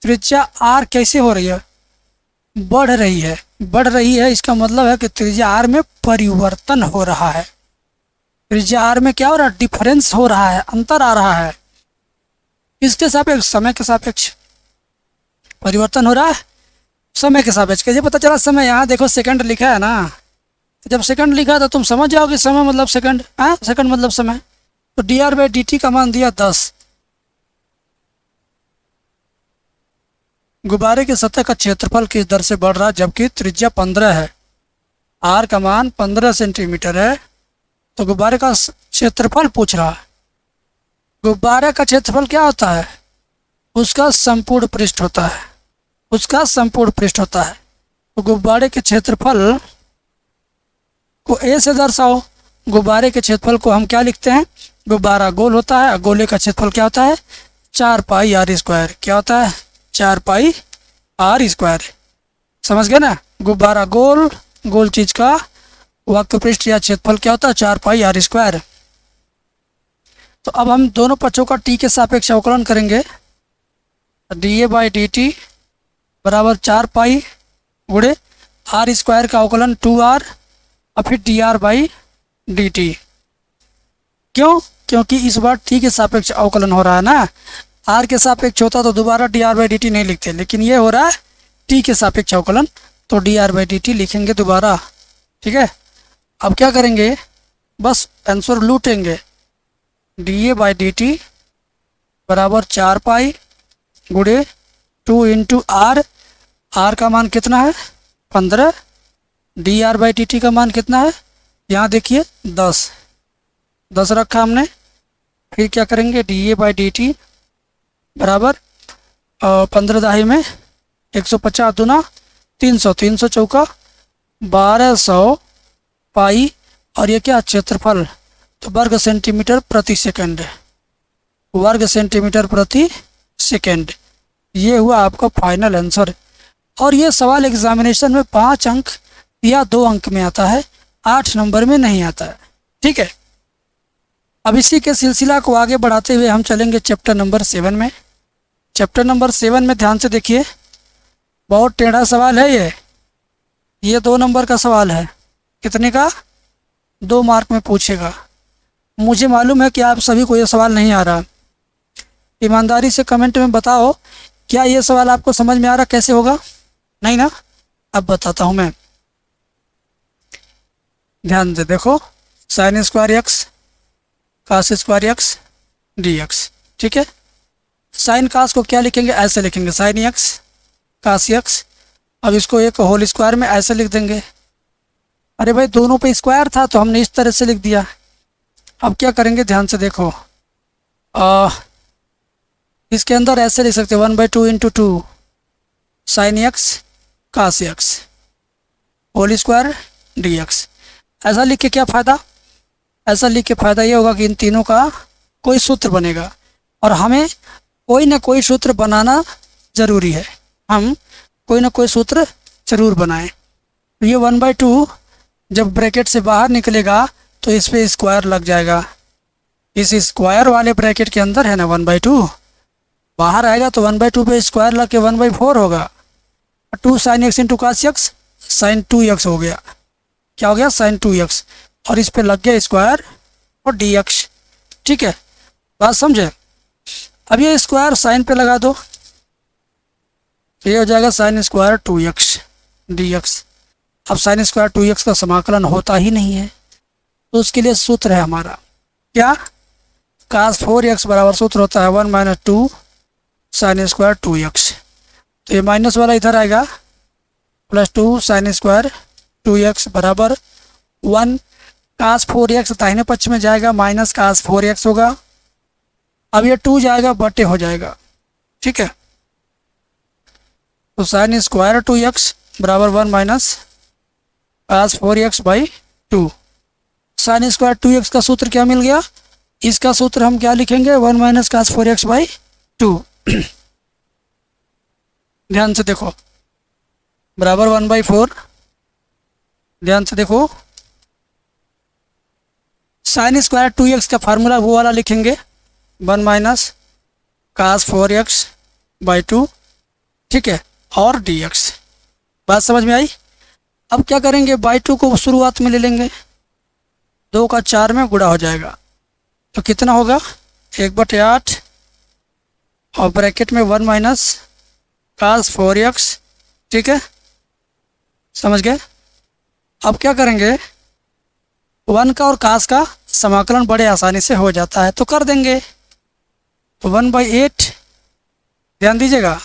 त्रिज्या आर कैसे हो रही है, बढ़ रही है। इसका मतलब है कि त्रिज्या आर में परिवर्तन हो रहा है। त्रिज्या आर में क्या हो रहा है, डिफरेंस हो रहा है, अंतर आ रहा है। इसके सापेक्ष, समय के सापेक्ष परिवर्तन हो रहा है, समय के सापेक्ष। कैसे पता चला समय, यहाँ देखो सेकंड लिखा है ना, तो जब सेकंड लिखा तो तुम समझ जाओगे समय मतलब सेकंड, सेकंड मतलब समय। तो d r by d T का मान दिया 10। गुब्बारे की सतह का क्षेत्रफल किस दर से बढ़ रहा है जबकि त्रिज्या 15 है, आर का मान 15 सेंटीमीटर है। तो गुब्बारे का क्षेत्रफल पूछ रहा है। गुब्बारे का क्षेत्रफल क्या होता है, उसका संपूर्ण पृष्ठ होता है, उसका संपूर्ण पृष्ठ होता है। तो गुब्बारे के क्षेत्रफल को ए से दर्शाओ। गुब्बारे के क्षेत्रफल को हम क्या लिखते हैं, गुब्बारा गोल होता है, गोले का क्षेत्रफल क्या होता है, 4 पाई आर स्क्वायर। क्या होता है, 4 पाई आर स्क्वायर। समझ गए ना, गुब्बारा गोल, गोल चीज का वक्र पृष्ठ या क्षेत्रफल क्या होता है, 4 पाई आर स्क्वायर। तो अब हम दोनों पक्षों का टी के सापेक्ष अवकलन करेंगे। D a by d t बराबर 4 पाई गुणे आर स्क्वायर का अवकलन 2r, और फिर D r by d T. क्यों, क्योंकि इस बार टी के सापेक्ष अवकलन हो रहा है ना। आर के सापेक्ष होता तो दोबारा D r by d T नहीं लिखते, लेकिन ये हो रहा है टी के सापेक्ष अवकलन, तो d r by d t लिखेंगे दोबारा। ठीक है, अब क्या करेंगे, बस आंसर लूटेंगे। D a by d t बराबर 4 पाई गुणे 2 इंटू आर, आर का मान कितना है 15, D r by d T का मान कितना है, यहाँ देखिए 10 रखा हमने। फिर क्या करेंगे, D a by d t बराबर 15 दाही में 150 दूना 300, 300 चौका 1200 पाई, और ये क्या क्षेत्रफल, तो वर्ग सेंटीमीटर प्रति सेकंड, वर्ग सेंटीमीटर प्रति सेकंड। ये हुआ आपका फाइनल आंसर। और ये सवाल एग्जामिनेशन में 5 अंक या 2 अंक में आता है, 8 नंबर में नहीं आता है। ठीक है, अब इसी के सिलसिला को आगे बढ़ाते हुए हम चलेंगे चैप्टर नंबर 7 में। चैप्टर नंबर 7 में ध्यान से देखिए, बहुत टेढ़ा सवाल है ये 2 नंबर का सवाल है। कितने का? 2 मार्क में पूछेगा। मुझे मालूम है कि आप सभी को ये सवाल नहीं आ रहा। ईमानदारी से कमेंट में बताओ, क्या ये सवाल आपको समझ में आ रहा कैसे होगा? नहीं ना? अब बताता हूँ मैं, ध्यान से देखो। Sine square X cos square X D X, ठीक है। साइन कास को क्या लिखेंगे? ऐसे लिखेंगे, साइन एक्स कास एक्स। अब इसको एक होल स्क्वायर में ऐसे लिख देंगे। अरे भाई दोनों पे स्क्वायर था तो हमने इस तरह से लिख दिया। अब क्या करेंगे, ध्यान से देखो, इसके अंदर ऐसे लिख सकते 1/2 into 2 sine x cos x whole square d x. ऐसा लिख के क्या फ़ायदा? ऐसा लिख के फ़ायदा ये होगा कि इन तीनों का कोई सूत्र बनेगा, और हमें कोई ना कोई सूत्र बनाना ज़रूरी है। हम कोई ना कोई सूत्र ज़रूर बनाएं। ये 1/2 जब ब्रैकेट से बाहर निकलेगा तो इस पे स्क्वायर लग जाएगा। इस स्क्वायर वाले ब्रैकेट के अंदर है ना 1/2, बाहर आएगा तो 1/2 पे स्क्वायर लग के 1/4 होगा। 2 sine X into cos X sine 2x हो गया। क्या हो गया? साइन 2x, और इस पे लग गया स्क्वायर और dx। ठीक है, बात समझे? अब ये स्क्वायर साइन पे लगा दो तो ये हो जाएगा साइन स्क्वायर 2x dx। अब साइन स्क्वायर 2x का समाकलन होता ही नहीं है, तो उसके लिए सूत्र है हमारा क्या? कास 4x बराबर सूत्र होता है 1 - 2 साइन स्क्वायर 2x। तो ये माइनस वाला इधर आएगा, प्लस 2 साइन स्क्वायर 2x बराबर 1 कास 4x दाहिने पक्ष में जाएगा, माइनस कास 4x होगा। अब ये 2 जाएगा बटे हो जाएगा। ठीक है, तो साइन स्क्वायर 2x बराबर 1 minus cos 4x/2। Sine square 2x का सूत्र क्या मिल गया? इसका सूत्र हम क्या लिखेंगे? 1 माइनस कास 4x/2। ध्यान से देखो, बराबर 1/4। ध्यान से देखो, साइन स्क्वायर 2x का फार्मूला वो वाला लिखेंगे 1 माइनस कास 4x/2, ठीक है, और dx। बात समझ में आई? अब क्या करेंगे, बाई 2 को शुरुआत में ले लेंगे, 2 का 4 में गुणा हो जाएगा, तो कितना होगा? 1/8 और ब्रैकेट में 1 माइनस कास 4x। ठीक है, समझ गए? अब क्या करेंगे, 1 का और कास का समाकलन बड़े आसानी से हो जाता है, तो कर देंगे। तो 1/8, ध्यान दीजिएगा,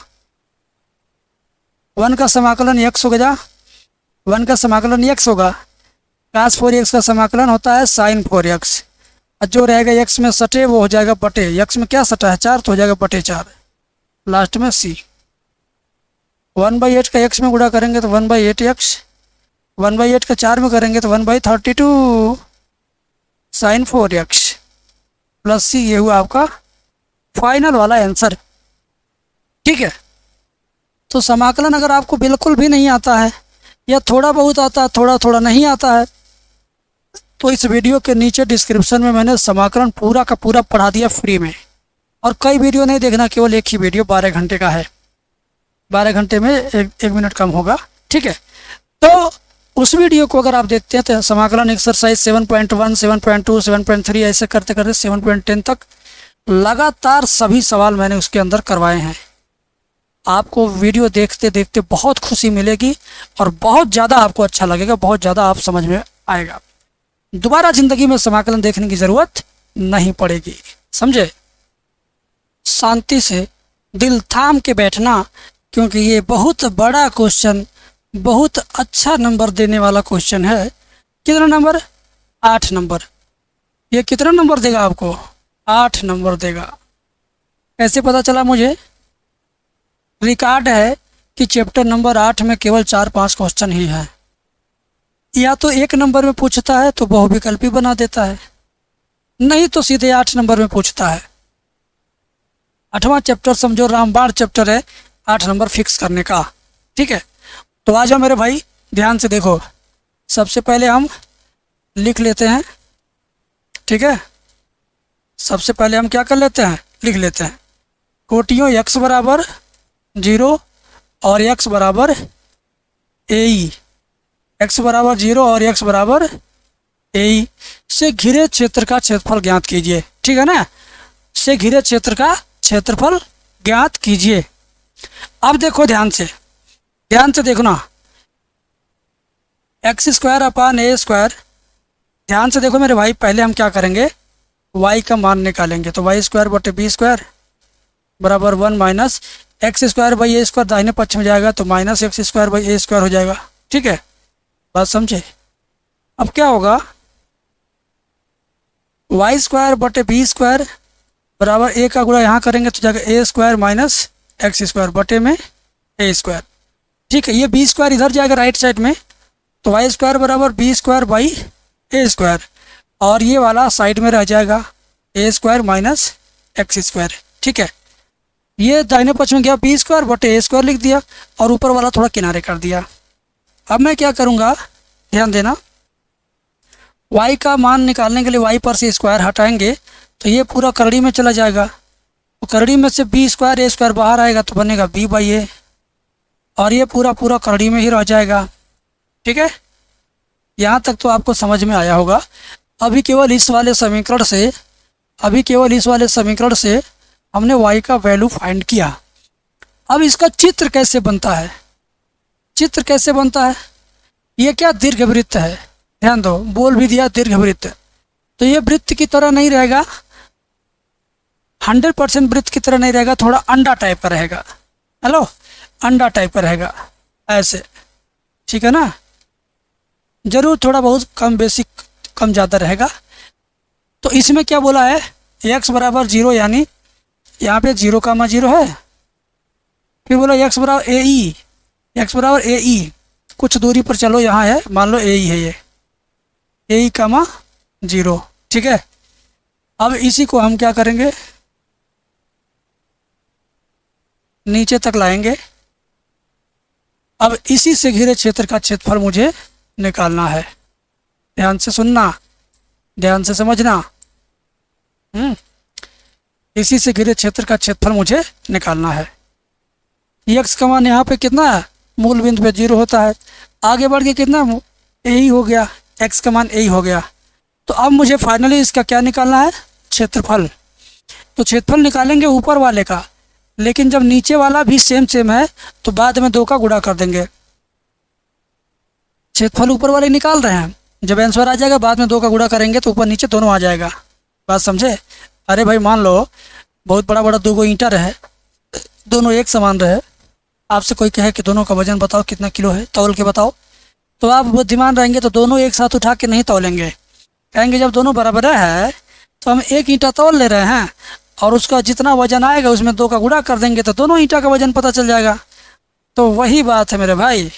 1 का समाकलन x हो गया, 1 का समाकलन x होगा, कास 4x का समाकलन होता है साइन 4x, और जो रहेगा x में सटे वो हो जाएगा बटे। x में क्या सटा है? 4, तो हो जाएगा बटे 4, लास्ट में c। 1/8 का x में गुणा करेंगे तो 1/8x, 1/8 का 4 में करेंगे तो 1/32 साइन 4x प्लस c। ये हुआ आपका फाइनल वाला आंसर। ठीक है, तो समाकलन अगर आपको बिल्कुल भी नहीं आता है या थोड़ा बहुत आता है, थोड़ा थोड़ा नहीं आता है, तो इस वीडियो के नीचे डिस्क्रिप्शन में मैंने समाकलन पूरा का पूरा पढ़ा दिया फ्री में। और कई वीडियो नहीं देखना, केवल एक ही वीडियो 12 घंटे का है, 12 घंटे में एक मिनट कम होगा। ठीक है, तो उस वीडियो को अगर आप देखते हैं तो समाकलन एक्सरसाइज 7.1, 7.2, 7.3 ऐसे करते करते 7.10 तक लगातार सभी सवाल मैंने उसके अंदर करवाए हैं। आपको वीडियो देखते देखते बहुत खुशी मिलेगी और बहुत ज़्यादा आपको अच्छा लगेगा, बहुत ज़्यादा आप समझ में आएगा। दोबारा ज़िंदगी में समाकलन देखने की ज़रूरत नहीं पड़ेगी, समझे? शांति से दिल थाम के बैठना, क्योंकि ये बहुत बड़ा क्वेश्चन, बहुत अच्छा नंबर देने वाला क्वेश्चन है। कितना नंबर? 8 नंबर। ये कितना नंबर देगा आपको? 8 नंबर देगा। कैसे पता चला मुझे? रिकॉर्ड है कि चैप्टर नंबर 8 में केवल 4-5 क्वेश्चन ही हैं। या तो 1 नंबर में पूछता है तो बहुविकल्पी बना देता है, नहीं तो सीधे 8 नंबर में पूछता है। 8वां चैप्टर समझो रामबाण चैप्टर है, 8 नंबर फिक्स करने का। ठीक है, तो आ जाओ मेरे भाई, ध्यान से देखो। सबसे पहले हम लिख लेते हैं। ठीक है, सबसे पहले हम क्या कर लेते हैं, लिख लेते हैं। कोटियों x बराबर 0 और x बराबर AE, x बराबर 0 और x बराबर AE से घिरे क्षेत्र का क्षेत्रफल ज्ञात कीजिए। ठीक है ना, से घिरे क्षेत्र का क्षेत्रफल ज्ञात कीजिए। अब देखो ध्यान से देखना, x² अपान a²। ध्यान से देखो मेरे भाई, पहले हम क्या करेंगे, y का मान निकालेंगे। तो y² बटे b² बराबर 1 माइनस x² बाई a², दाहिने पक्ष में जाएगा तो माइनस x² बाई a² हो जाएगा। ठीक है, बात समझे। अब क्या होगा, y² बटे b² बराबर a का गुणा यहाँ करेंगे तो जाएगा a² माइनस x² बटे में a²। ठीक है, ये b² इधर जाएगा राइट साइड में, तो y² बराबर b² बाई a², और ये वाला साइड में रह जाएगा a² माइनस x²। ठीक है, ये दाहिने पक्ष में गया b² बटे a² लिख दिया और ऊपर वाला थोड़ा किनारे कर दिया। अब मैं क्या करूँगा, ध्यान देना, y का मान निकालने के लिए y पर से स्क्वायर हटाएंगे तो ये पूरा करड़ी में चला जाएगा, तो करड़ी में से b² a² बाहर आएगा तो बनेगा b बाई a, और ये पूरा करड़ी में ही रह जाएगा। ठीक है, यहाँ तक तो आपको समझ में आया होगा। अभी केवल इस वाले समीकरण से हमने y का वैल्यू फाइंड किया। अब इसका चित्र कैसे बनता है, ये क्या दीर्घवृत्त है, ध्यान दो, बोल भी दिया दीर्घवृत्त। तो ये वृत्त की तरह नहीं रहेगा, 100% वृत्त की तरह नहीं रहेगा, थोड़ा अंडा टाइप का रहेगा। हेलो, अंडा टाइप का रहेगा ऐसे। ठीक है ना, जरूर थोड़ा बहुत कम बेसिक कम ज़्यादा रहेगा। तो इसमें क्या बोला है, x बराबर 0, यानी यहाँ पे 0,0 है। फिर बोला x बराबर AE, कुछ दूरी पर चलो, यहाँ है, मान लो AE है, ये AE, 0। ठीक है, अब इसी को हम क्या करेंगे, नीचे तक लाएंगे। अब इसी से घिरे क्षेत्र का क्षेत्रफल मुझे निकालना है। ध्यान से सुनना, ध्यान से समझना। इसी से घिरे क्षेत्र का क्षेत्रफल मुझे निकालना है। x का मान यहाँ पे कितना है, मूल बिंदु पे 0 होता है, आगे बढ़ के कितना AE हो गया, x का मान AE हो गया। तो अब मुझे फाइनली इसका क्या निकालना है, क्षेत्रफल। तो क्षेत्रफल निकालेंगे ऊपर वाले का, लेकिन जब नीचे वाला भी सेम है तो बाद में 2 का गुणा कर देंगे। क्षेत्रफल ऊपर वाले निकाल रहे हैं, जब आंसर आ जाएगा बाद में 2 का गुणा करेंगे तो ऊपर नीचे दोनों आ जाएगा। बात समझे। अरे भाई मान लो बहुत बड़ा 2 ईंटा रहे, दोनों एक समान रहे, आपसे कोई कहे कि दोनों का वजन बताओ कितना किलो है, तौल के बताओ, तो आप बुद्धिमान रहेंगे तो दोनों एक साथ उठा के नहीं तौलेंगे, कहेंगे जब दोनों बराबर है तो हम एक ईंटा तौल ले रहे हैं और उसका जितना वजन आएगा उसमें 2 का गुणा कर देंगे तो दोनों ईंटा का वजन पता चल जाएगा। तो वही बात है मेरे भाई,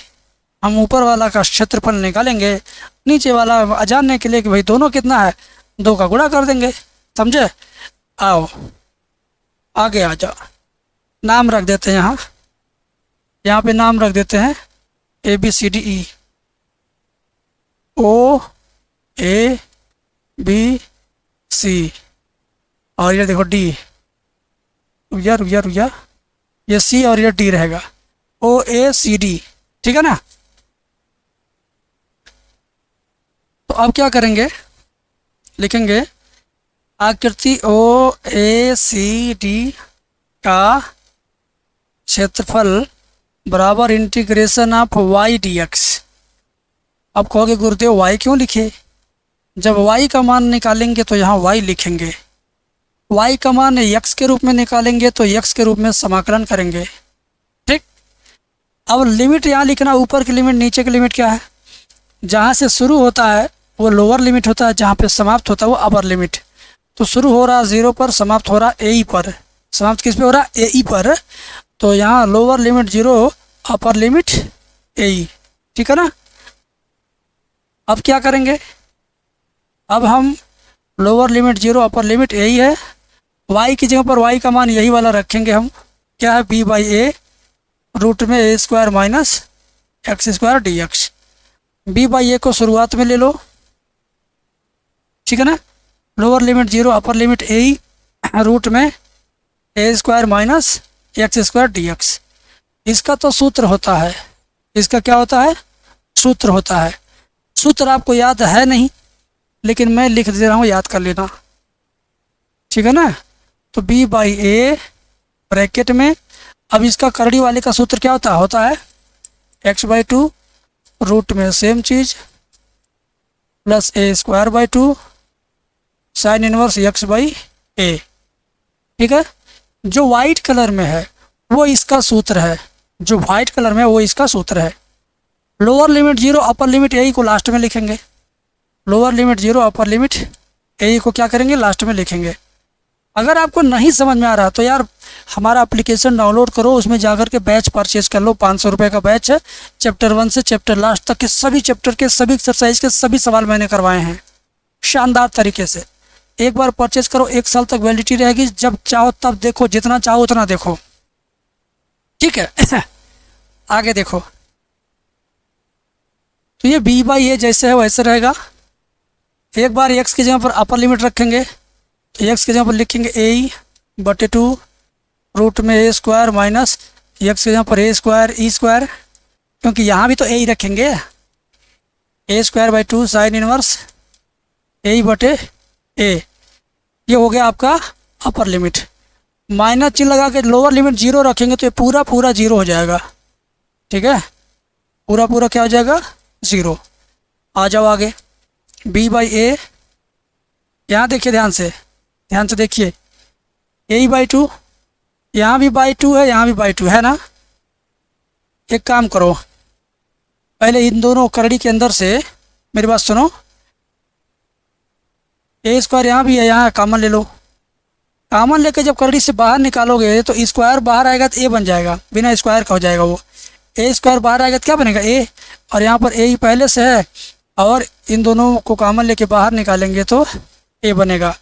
हम ऊपर वाला का क्षेत्रफल निकालेंगे, नीचे वाला जानने के लिए कि भाई दोनों कितना है, 2 का गुणा कर देंगे। समझे। आओ आगे आ जाओ, नाम रख देते हैं, यहाँ पे नाम रख देते हैं ABCDE, OABC, और ये देखो D, रुया ये C और ये D रहेगा, OACD। ठीक है ना। तो अब क्या करेंगे, लिखेंगे आकृति OACD का क्षेत्रफल बराबर इंटीग्रेशन ऑफ y dx। अब कहोगे गुरुदेव y क्यों लिखे, जब y का मान निकालेंगे तो यहाँ y लिखेंगे, y का मान x के रूप में निकालेंगे तो x के रूप में समाकलन करेंगे। ठीक। अब लिमिट यहाँ लिखना, ऊपर की लिमिट नीचे की लिमिट क्या है, जहाँ से शुरू होता है वो लोअर लिमिट होता है, जहाँ पे समाप्त होता है वो अपर लिमिट। तो शुरू हो रहा 0 पर, समाप्त हो रहा AE पर, समाप्त किस पे हो रहा AE पर, तो यहाँ लोअर लिमिट 0 अपर लिमिट ए, ठीक है ना। अब क्या करेंगे, अब हम लोअर लिमिट 0 अपर लिमिट ए ही है, y की जगह पर y का मान यही वाला रखेंगे हम, क्या है b बाई ए रूट में a square minus x square d x. B by a को शुरुआत में ले लो, ठीक है ना। Lower limit 0 upper limit a root में a square minus x square d x. इसका तो सूत्र होता है, इसका क्या होता है, सूत्र होता है। सूत्र आपको याद है नहीं, लेकिन मैं लिख दे रहा हूँ, याद कर लेना, ठीक है ना। तो b बाई ए ब्रैकेट में, अब इसका करड़ी वाले का सूत्र क्या होता है x बाई 2 रूट में सेम चीज़ plus a square by 2 sine inverse x by a, ठीक है। जो वाइट कलर में है वो इसका सूत्र है, जो वाइट कलर में है वो इसका सूत्र है। लोअर लिमिट 0 अपर लिमिट ए को लास्ट में लिखेंगे, लोअर लिमिट 0 अपर लिमिट ए को क्या करेंगे, लास्ट में लिखेंगे। अगर आपको नहीं समझ में आ रहा तो यार हमारा एप्लीकेशन डाउनलोड करो, उसमें जाकर के बैच परचेज कर लो, 500 रुपये का बैच है। चैप्टर 1 से चैप्टर लास्ट तक के सभी चैप्टर के सभी एक्सरसाइज के सभी सवाल मैंने करवाए हैं शानदार तरीके से। एक बार परचेज करो, 1 साल तक वैलिडिटी रहेगी, जब चाहो तब देखो, जितना चाहो उतना देखो, ठीक है। आगे देखो, तो ये b बाई ए जैसे है वैसे रहेगा। एक बार x की जगह पर अपर लिमिट रखेंगे, तो x की जगह पर लिखेंगे ए बटे 2 रूट में ए स्क्वायर माइनस x की जगह पर ए स्क्वायर ई स्क्वायर, क्योंकि यहाँ भी तो ए ही रखेंगे, ए स्क्वायर बाई 2 साइन इनवर्स ए बटे ए। ये हो गया आपका अपर लिमिट। माइनस चिन्ह लगा के लोअर लिमिट 0 रखेंगे तो ये पूरा पूरा 0 हो जाएगा, ठीक है, पूरा पूरा क्या हो जाएगा, 0। आ जाओ आगे, b बाई ए, यहाँ देखिए ध्यान से देखिए, ए बाई 2, यहाँ भी बाई 2 है, यहाँ भी बाई 2 है ना। एक काम करो, पहले इन दोनों करड़ी के अंदर से मेरी बात सुनो, ए स्क्वायर यहाँ भी है, यहाँ कॉमन ले लो। कॉमन लेके जब करड़ी से बाहर निकालोगे तो स्क्वायर बाहर आएगा तो ए बन जाएगा, बिना स्क्वायर का हो जाएगा वो। ए स्क्वायर बाहर आएगा तो क्या बनेगा, ए, और यहाँ पर ए ही पहले से है, और इन दोनों को कॉमन लेके बाहर निकालेंगे तो ए बनेगा।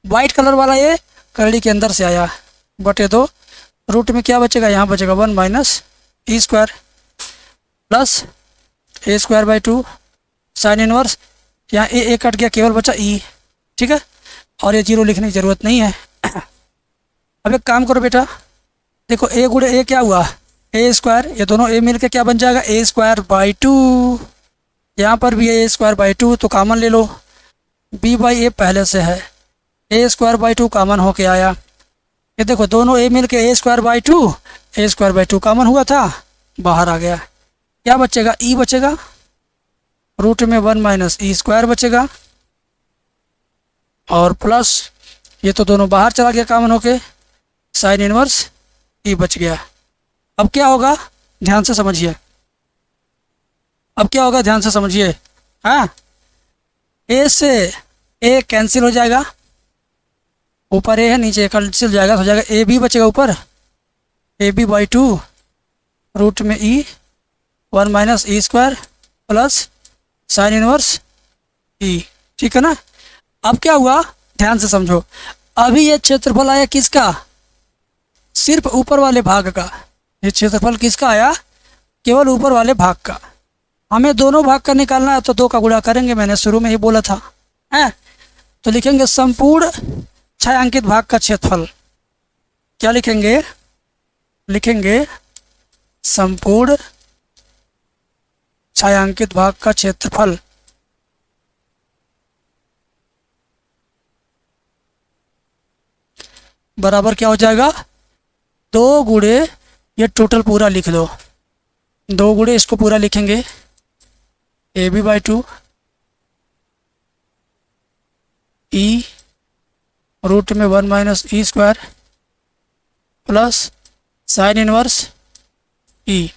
वाइट कलर वाला ए करड़ी के अंदर से आया, बटे 2 रूट में क्या बचेगा, यहाँ बचेगा 1 minus e square plus a square by 2 sine inverse, यहाँ ए कट गया, केवल बचा ई, ठीक है, और ये 0 लिखने की ज़रूरत नहीं है। अब एक काम करो बेटा, देखो ए गुड़े ए क्या हुआ, ए स्क्वायर, ये दोनों ए मिलके क्या बन जाएगा, ए स्क्वायर बाई 2, यहाँ पर भी ए स्क्वायर बाई 2 तो कॉमन ले लो, b बाई ए पहले से है, ए स्क्वायर बाई 2 कॉमन होके आया। ये देखो दोनों ए मिलके ए स्क्वायर बाई 2 कॉमन हुआ था, बाहर आ गया, क्या बचेगा, ई बचेगा, रूट में 1 माइनस ई स्क्वायर बचेगा, और प्लस ये तो दोनों बाहर चला गया कॉमन होके, साइन इनवर्स ई बच गया। अब क्या होगा, ध्यान से समझिए, अब क्या होगा ध्यान से समझिए, हाँ, ए से ए कैंसिल हो जाएगा, ऊपर ए है नीचे कैंसिल हो जाएगा, तो हो जाएगा ए बी बचेगा ऊपर, ए बी बाई 2 रूट में e 1 minus e square plus sine inverse e, ठीक है ना। अब क्या हुआ, ध्यान से समझो, अभी ये क्षेत्रफल आया किसका, सिर्फ ऊपर वाले भाग का, ये क्षेत्रफल किसका आया, केवल ऊपर वाले भाग का। हमें दोनों भाग का निकालना है तो 2 का गुणा करेंगे, मैंने शुरू में ही बोला था, है, तो लिखेंगे संपूर्ण छायांकित भाग का क्षेत्रफल, क्या लिखेंगे, लिखेंगे संपूर्ण छायांकित भाग का क्षेत्रफल, बराबर क्या हो जाएगा, 2 गुणे ये टोटल पूरा लिख दो, 2 गुणे इसको पूरा लिखेंगे, a b by 2 e root में 1 minus e square plus sine inverse e,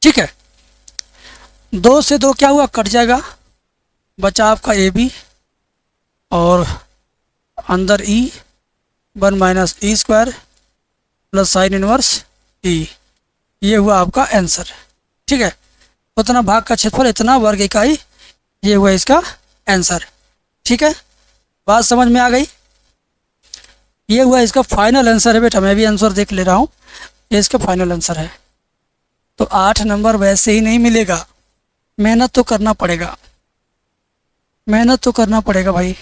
ठीक है। 2 से 2 क्या हुआ, कट जाएगा, बचा आपका ए बी और अंदर e 1 minus e square plus sine inverse e, ये हुआ आपका आंसर। ठीक है, उतना भाग का क्षेत्रफल इतना वर्ग इकाई, ये हुआ इसका आंसर। ठीक है, बात समझ में आ गई। ये हुआ इसका फाइनल आंसर है बेटा, मैं भी आंसर देख ले रहा हूँ, ये इसका फाइनल आंसर है। तो 8 नंबर वैसे ही नहीं मिलेगा, मेहनत तो करना पड़ेगा, मेहनत तो करना पड़ेगा भाई,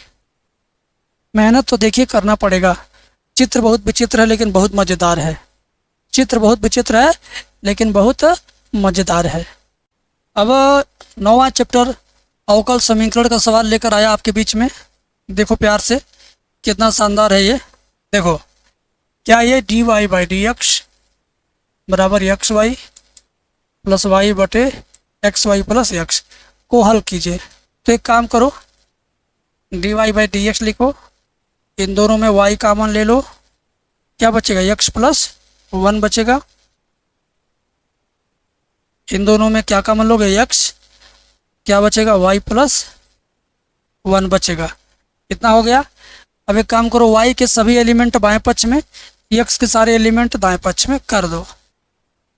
मेहनत तो देखिए करना पड़ेगा। चित्र बहुत विचित्र है लेकिन बहुत मज़ेदार है, चित्र बहुत विचित्र है लेकिन बहुत मज़ेदार है। अब 9वां चैप्टर अवकल समीकरण का सवाल लेकर आया आपके बीच में। देखो प्यार से, कितना शानदार है ये। देखो, क्या ये dy बाई डी एक्स बराबर एक्स वाई प्लस वाई बटे एक्स वाई प्लस एक्स को हल कीजिए। तो एक काम करो, dy बाई डी एक्स लिखो, इन दोनों में y कॉमन ले लो, क्या बचेगा x प्लस 1 बचेगा। इन दोनों में क्या कॉमन लोगे x, क्या बचेगा y प्लस 1 बचेगा। इतना हो गया। अब एक काम करो, y के सभी एलिमेंट बाएं पक्ष में, x के सारे एलिमेंट दाएं पक्ष में कर दो।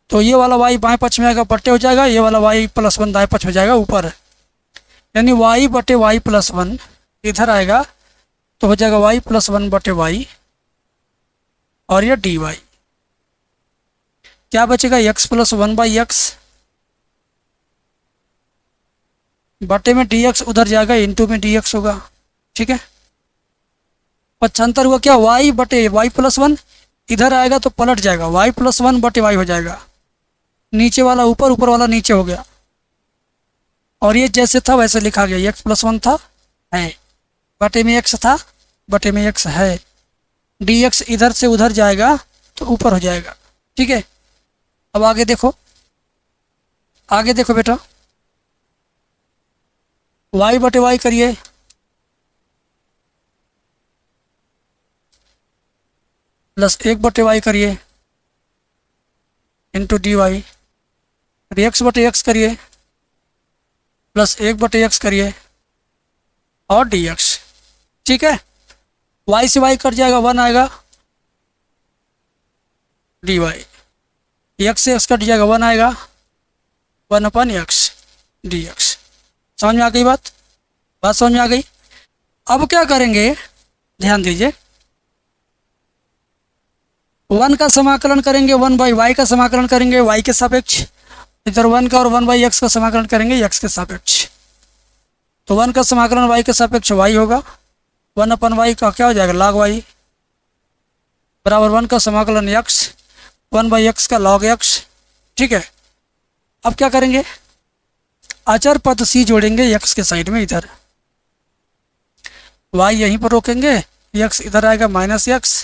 तो ये वाला y बाएं पक्ष में आएगा, बट्टे हो जाएगा, ये वाला y प्लस 1 दाएं पक्ष में जाएगा ऊपर, यानी y बटे y प्लस 1 इधर आएगा, तो हो जाएगा y प्लस 1 बटे y, और ये dy। क्या बचेगा x प्लस 1 बाई एक्स, बटे में dx उधर जाएगा, इंटू में dx होगा। ठीक है, पक्षांतर हुआ क्या, y बटे y प्लस 1 इधर आएगा तो पलट जाएगा, y प्लस 1 बटे y हो जाएगा, नीचे वाला ऊपर, ऊपर वाला नीचे हो गया, और ये जैसे था वैसे लिखा गया, x प्लस 1 था है, बटे में x था, बटे में x है, dx इधर से उधर जाएगा तो ऊपर हो जाएगा। ठीक है, अब आगे देखो, आगे देखो बेटा, y बटे y करिए, प्लस 1 बटे y करिए इंटू डी वाई, एक्स बटे एक्स करिए, प्लस 1 बटे एक्स करिए और डी एक्स। ठीक है, y से y कट जाएगा, 1 आएगा, डी वाई, एक्स से एक्स कट जाएगा, 1 आएगा, 1 अपन एक्स डी एक्स। समझ में आ गई बात, बात समझ में आ गई। अब क्या करेंगे, ध्यान दीजिए, 1 का समाकलन करेंगे, 1 बाई वाई का समाकलन करेंगे y के सापेक्ष, इधर 1 का, और 1 बाई एक्स का समाकलन करेंगे x के सापेक्ष। तो 1 का समाकलन y के सापेक्ष y होगा, 1 अपन y का क्या हो जाएगा, log y, बराबर 1 का समाकलन x, 1 बाई एक्स का log x। ठीक है, अब क्या करेंगे, अचर पद c जोड़ेंगे x के साइड में, इधर y यहीं पर रोकेंगे, x इधर आएगा माइनस x,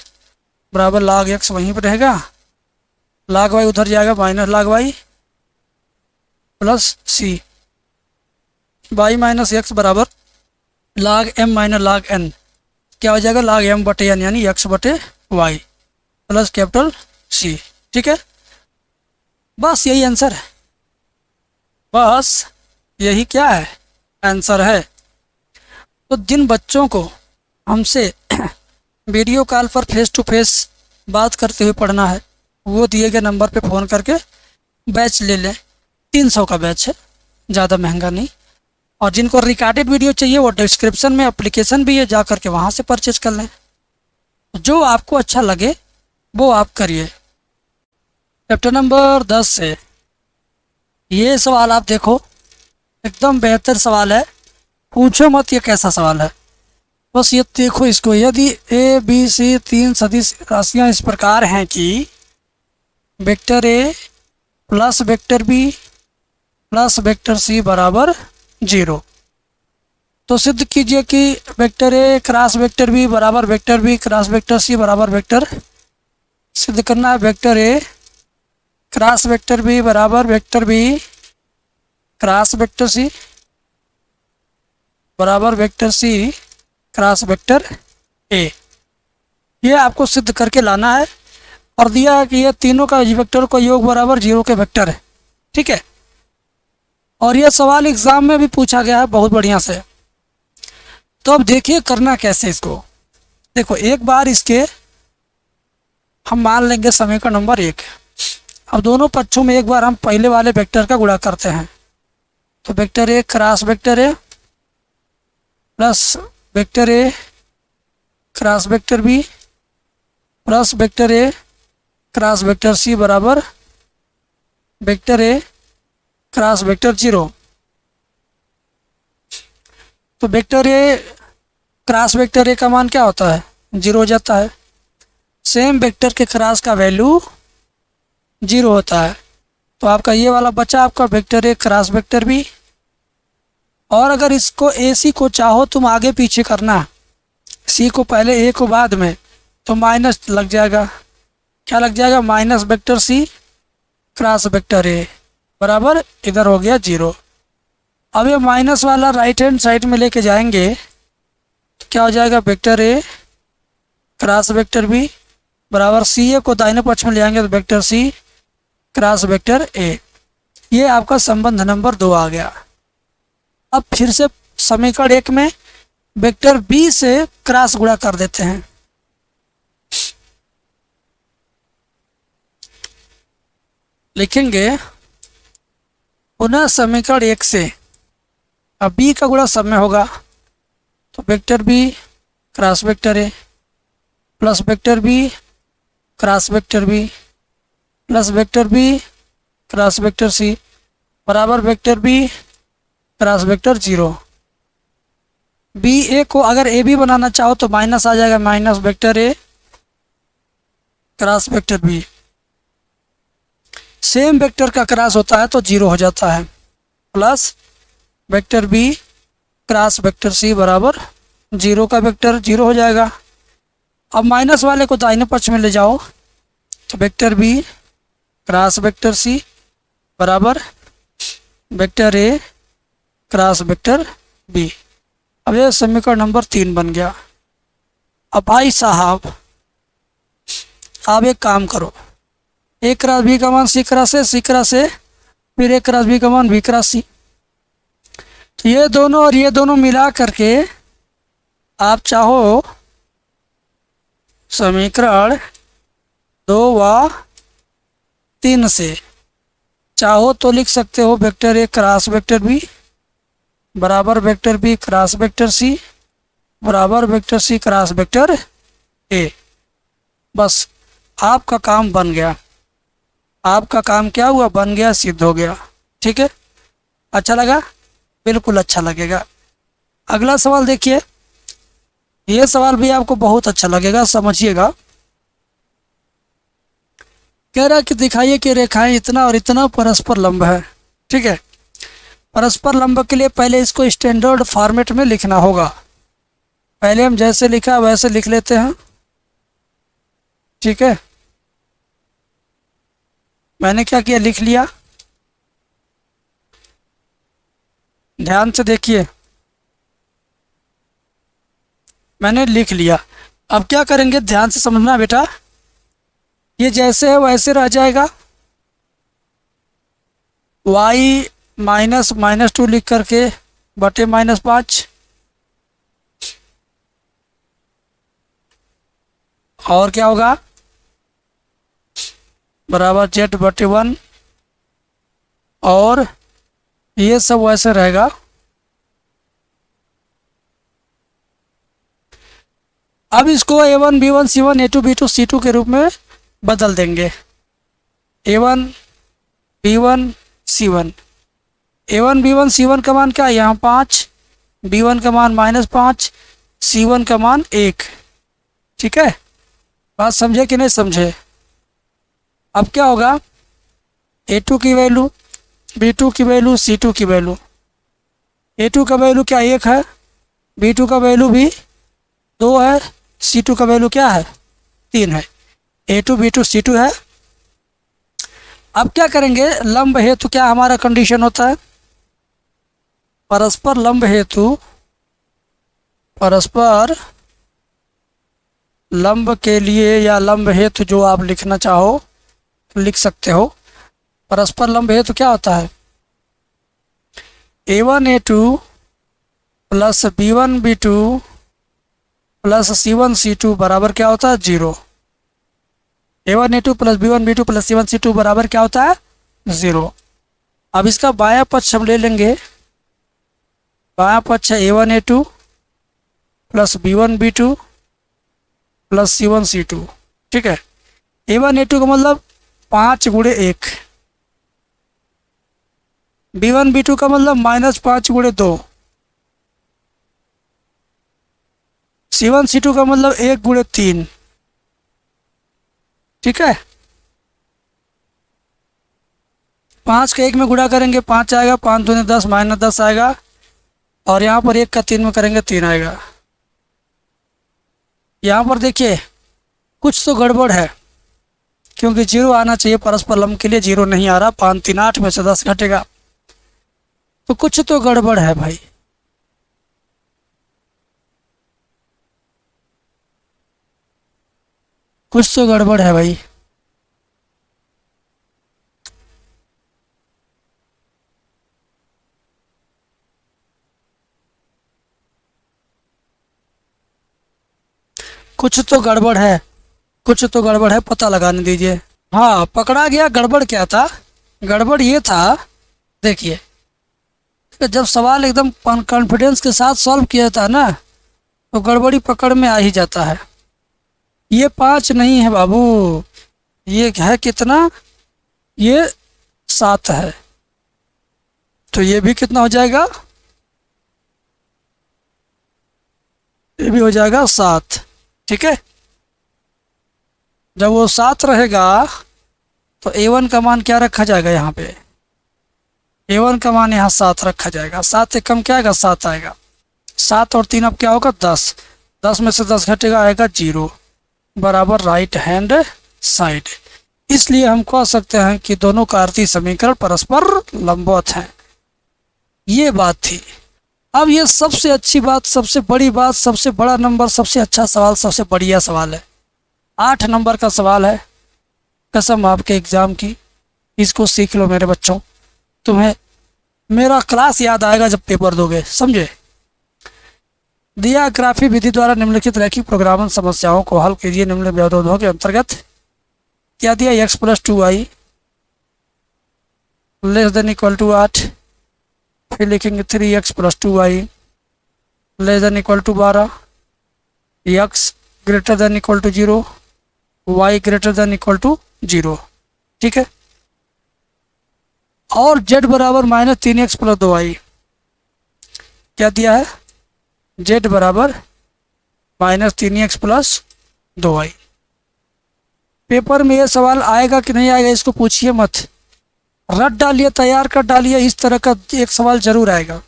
बराबर log x वहीं पर रहेगा, log y उधर जाएगा, minus log y plus c, y minus x बराबर log m minus log n, क्या हो जाएगा, log m बटे n, यानी x बटे y प्लस कैपिटल c। ठीक है, बस यही आंसर है, बस यही क्या है, आंसर है। तो जिन बच्चों को हमसे वीडियो कॉल पर फेस टू फेस बात करते हुए पढ़ना है, वो दिए गए नंबर पे फ़ोन करके बैच ले लें, 300 का बैच है, ज़्यादा महंगा नहीं। और जिनको रिकॉर्डेड वीडियो चाहिए वो डिस्क्रिप्शन में एप्लीकेशन भी है, जा करके वहाँ से परचेज कर लें, जो आपको अच्छा लगे वो आप करिए। चैप्टर नंबर 10 से ये सवाल आप देखो, एकदम बेहतर सवाल है, पूछो मत ये कैसा सवाल है, बस ये देखो इसको। यदि ए बी सी 3 सदिश राशियां इस प्रकार हैं कि वेक्टर ए plus vector B plus vector सी बराबर 0, तो सिद्ध कीजिए कि वेक्टर ए क्रॉस वेक्टर बी बराबर वेक्टर बी क्रॉस वेक्टर सी बराबर वेक्टर, सिद्ध करना है वेक्टर ए क्रॉस वेक्टर बी बराबर वेक्टर बी क्रॉस वेक्टर सी बराबर वेक्टर सी क्रॉस वेक्टर ए। ये आपको सिद्ध करके लाना है, और दिया है कि ये तीनों का वेक्टर का योग बराबर 0 के वेक्टर है। ठीक है, और यह सवाल एग्जाम में भी पूछा गया है बहुत बढ़िया से। तो अब देखिए करना कैसे इसको। देखो, एक बार इसके हम मान लेंगे समीकरण नंबर 1। अब दोनों पक्षों में एक बार हम पहले वाले वेक्टर का गुणा करते हैं। तो वेक्टर ए क्रॉस वेक्टर ए प्लस वेक्टर ए cross vector B plus vector ए क्रॉस वेक्टर सी बराबर वेक्टर ए क्रॉस वेक्टर 0। तो vector A cross vector A का मान क्या होता है? 0 हो जाता है। सेम वेक्टर के क्रॉस का वैल्यू 0 होता है। तो आपका ये वाला बचा आपका वेक्टर ए क्रॉस वेक्टर बी। और अगर इसको ए सी को चाहो तुम आगे पीछे करना, सी को पहले ए को बाद में, तो माइनस लग जाएगा। क्या लग जाएगा? Minus vector C cross vector A बराबर इधर हो गया 0। अब ये माइनस वाला राइट हैंड साइड में लेके जाएंगे तो क्या हो जाएगा? वेक्टर ए क्रॉस वेक्टर बी बराबर सी ए को दाहिने पक्ष में ले आएंगे तो वेक्टर सी क्रॉस वेक्टर ए। ये आपका संबंध नंबर 2 आ गया। अब फिर से समीकरण 1 में वेक्टर बी से क्रॉस गुणा कर देते हैं। लिखेंगे पुनः समीकरण 1 से अब बी का गुणा सब में होगा तो वेक्टर बी क्रॉस वेक्टर ए plus vector B cross vector B plus vector B cross vector सी बराबर vector B cross vector 0। B a को अगर ए बी बनाना चाहो तो माइनस आ जाएगा, माइनस वेक्टर ए cross vector B. Same vector का cross होता है तो 0 हो जाता है। Plus vector B cross vector सी बराबर 0 का वेक्टर 0 हो जाएगा। अब माइनस वाले को दाहिने पक्ष में ले जाओ तो वेक्टर बी क्रॉस वेक्टर सी बराबर वेक्टर ए क्रॉस वेक्टर बी। अब ये समीकरण नंबर 3 बन गया। अब भाई साहब आप एक काम करो, ए क्रॉस बी का मान सी क्रॉस ए, सी क्रॉस ए फिर ए क्रॉस बी का मान बी क्रॉस सी। तो ये दोनों और ये दोनों मिला करके आप चाहो समीकरण 2 व 3 से चाहो तो लिख सकते हो वेक्टर ए क्रॉस वेक्टर बी बराबर वेक्टर बी क्रॉस वेक्टर सी बराबर vector C cross vector a. बस आपका काम बन गया। आपका काम क्या हुआ? बन गया, सिद्ध हो गया। ठीक है, अच्छा लगा? बिल्कुल अच्छा लगेगा। अगला सवाल देखिए, ये सवाल भी आपको बहुत अच्छा लगेगा, समझिएगा। कह रहा है कि दिखाइए कि रेखाएं इतना और इतना परस्पर लंब है। ठीक है, परस्पर लंब के लिए पहले इसको स्टैंडर्ड फॉर्मेट में लिखना होगा। पहले हम जैसे लिखा वैसे लिख लेते हैं। ठीक है, मैंने क्या किया, लिख लिया। ध्यान से देखिए, मैंने लिख लिया। अब क्या करेंगे, ध्यान से समझना बेटा। ये जैसे है वैसे रह जाएगा। y माइनस -2 लिख करके बटे -5 और क्या होगा बराबर z बटे 1 और ये सब वैसे रहेगा। अब इसको a1 b1 c1 a2 b2 c2 के रूप में बदल देंगे। a1 b1 c1 a1 b1 c1 का मान क्या है? यहाँ 5, b1 का मान -5, c1 का मान 1। ठीक है, बात समझे कि नहीं समझे? अब क्या होगा, a2 की वैल्यू, b2 की वैल्यू, c2 की वैल्यू। a2 का वैल्यू क्या 1 है, b2 का वैल्यू भी 2 है, c2 का वैल्यू क्या है 3 है। a2 b2 c2 है। अब क्या करेंगे, लंब हेतु क्या हमारा कंडीशन होता है? परस्पर लंब हेतु, परस्पर लंब के लिए या लंब हेतु जो आप लिखना चाहो तो लिख सकते हो। परस्पर लंब हेतु क्या होता है? a1 a2 plus b1 b2 plus c1 c2 बराबर क्या होता है 0। A1 A2 plus B1 B2 plus C1 C2 बराबर क्या होता है 0। अब इसका बायां पक्ष हम ले लेंगे, बायां पक्ष है A1 A2 plus B1 B2 plus C1 C2। ठीक है, A1 A2 का मतलब 5 × 1, B1 B2 का मतलब -5 × 2, C1 C2 का मतलब 1 × 3। ठीक है, 5 का 1 में गुणा करेंगे 5 आएगा, 5 दूनी 10 -10 आएगा, और यहाँ पर 1 का 3 में करेंगे 3 आएगा। यहाँ पर देखिए कुछ तो गड़बड़ है, क्योंकि 0 आना चाहिए परस्पर लंब के लिए, 0 नहीं आ रहा। 5 3 8 में से 10 घटेगा, तो कुछ तो गड़बड़ है भाई। कुछ तो गड़बड़ है भाई। कुछ तो गड़बड़ है, कुछ तो गड़बड़ है, पता लगाने दीजिए। हाँ, पकड़ा गया। गड़बड़ क्या था? गड़बड़ ये था, देखिए कि जब सवाल एकदम कॉन्फिडेंस के साथ सॉल्व किया जाता है ना, तो गड़बड़ी पकड़ में आ ही जाता है। ये 5 नहीं है बाबू, ये है कितना, ये 7 है। तो ये भी कितना हो जाएगा, ये भी हो जाएगा 7। ठीक है, जब वो 7 रहेगा तो A1 का मान क्या रखा जाएगा यहाँ पे, A1 का मान यहाँ 7 रखा जाएगा। 7 से कम क्या आएगा, 7 आएगा। 7 और 3 अब क्या होगा 10, 10 में से 10 घटेगा, आएगा 0 बराबर राइट हैंड साइड। इसलिए हम कह सकते हैं कि दोनों कार्तीय समीकरण परस्पर लंबवत हैं। ये बात थी। अब ये सबसे अच्छी बात, सबसे बड़ी बात, सबसे बड़ा नंबर, सबसे अच्छा सवाल, सबसे बढ़िया सवाल है। 8 नंबर का सवाल है, कसम आपके एग्जाम की। इसको सीख लो मेरे बच्चों, तुम्हें मेरा क्लास याद आएगा जब पेपर दोगे, समझे। दिया ग्राफी विधि द्वारा निम्नलिखित रैखिक प्रोग्रामन समस्याओं को हल कीजिए। निम्न व्यवरोधों के अंतर्गत क्या दिया, x + 2y <= 8, फिर लिखेंगे 3x + 2y <= 12, x > 0, y > 0। ठीक है, और z बराबर -3x + 2y। क्या दिया है, z बराबर -3x + 2y। पेपर में ये सवाल आएगा कि नहीं आएगा इसको पूछिए मत, रट डालिए, तैयार कर डालिए। इस तरह का एक सवाल जरूर आएगा,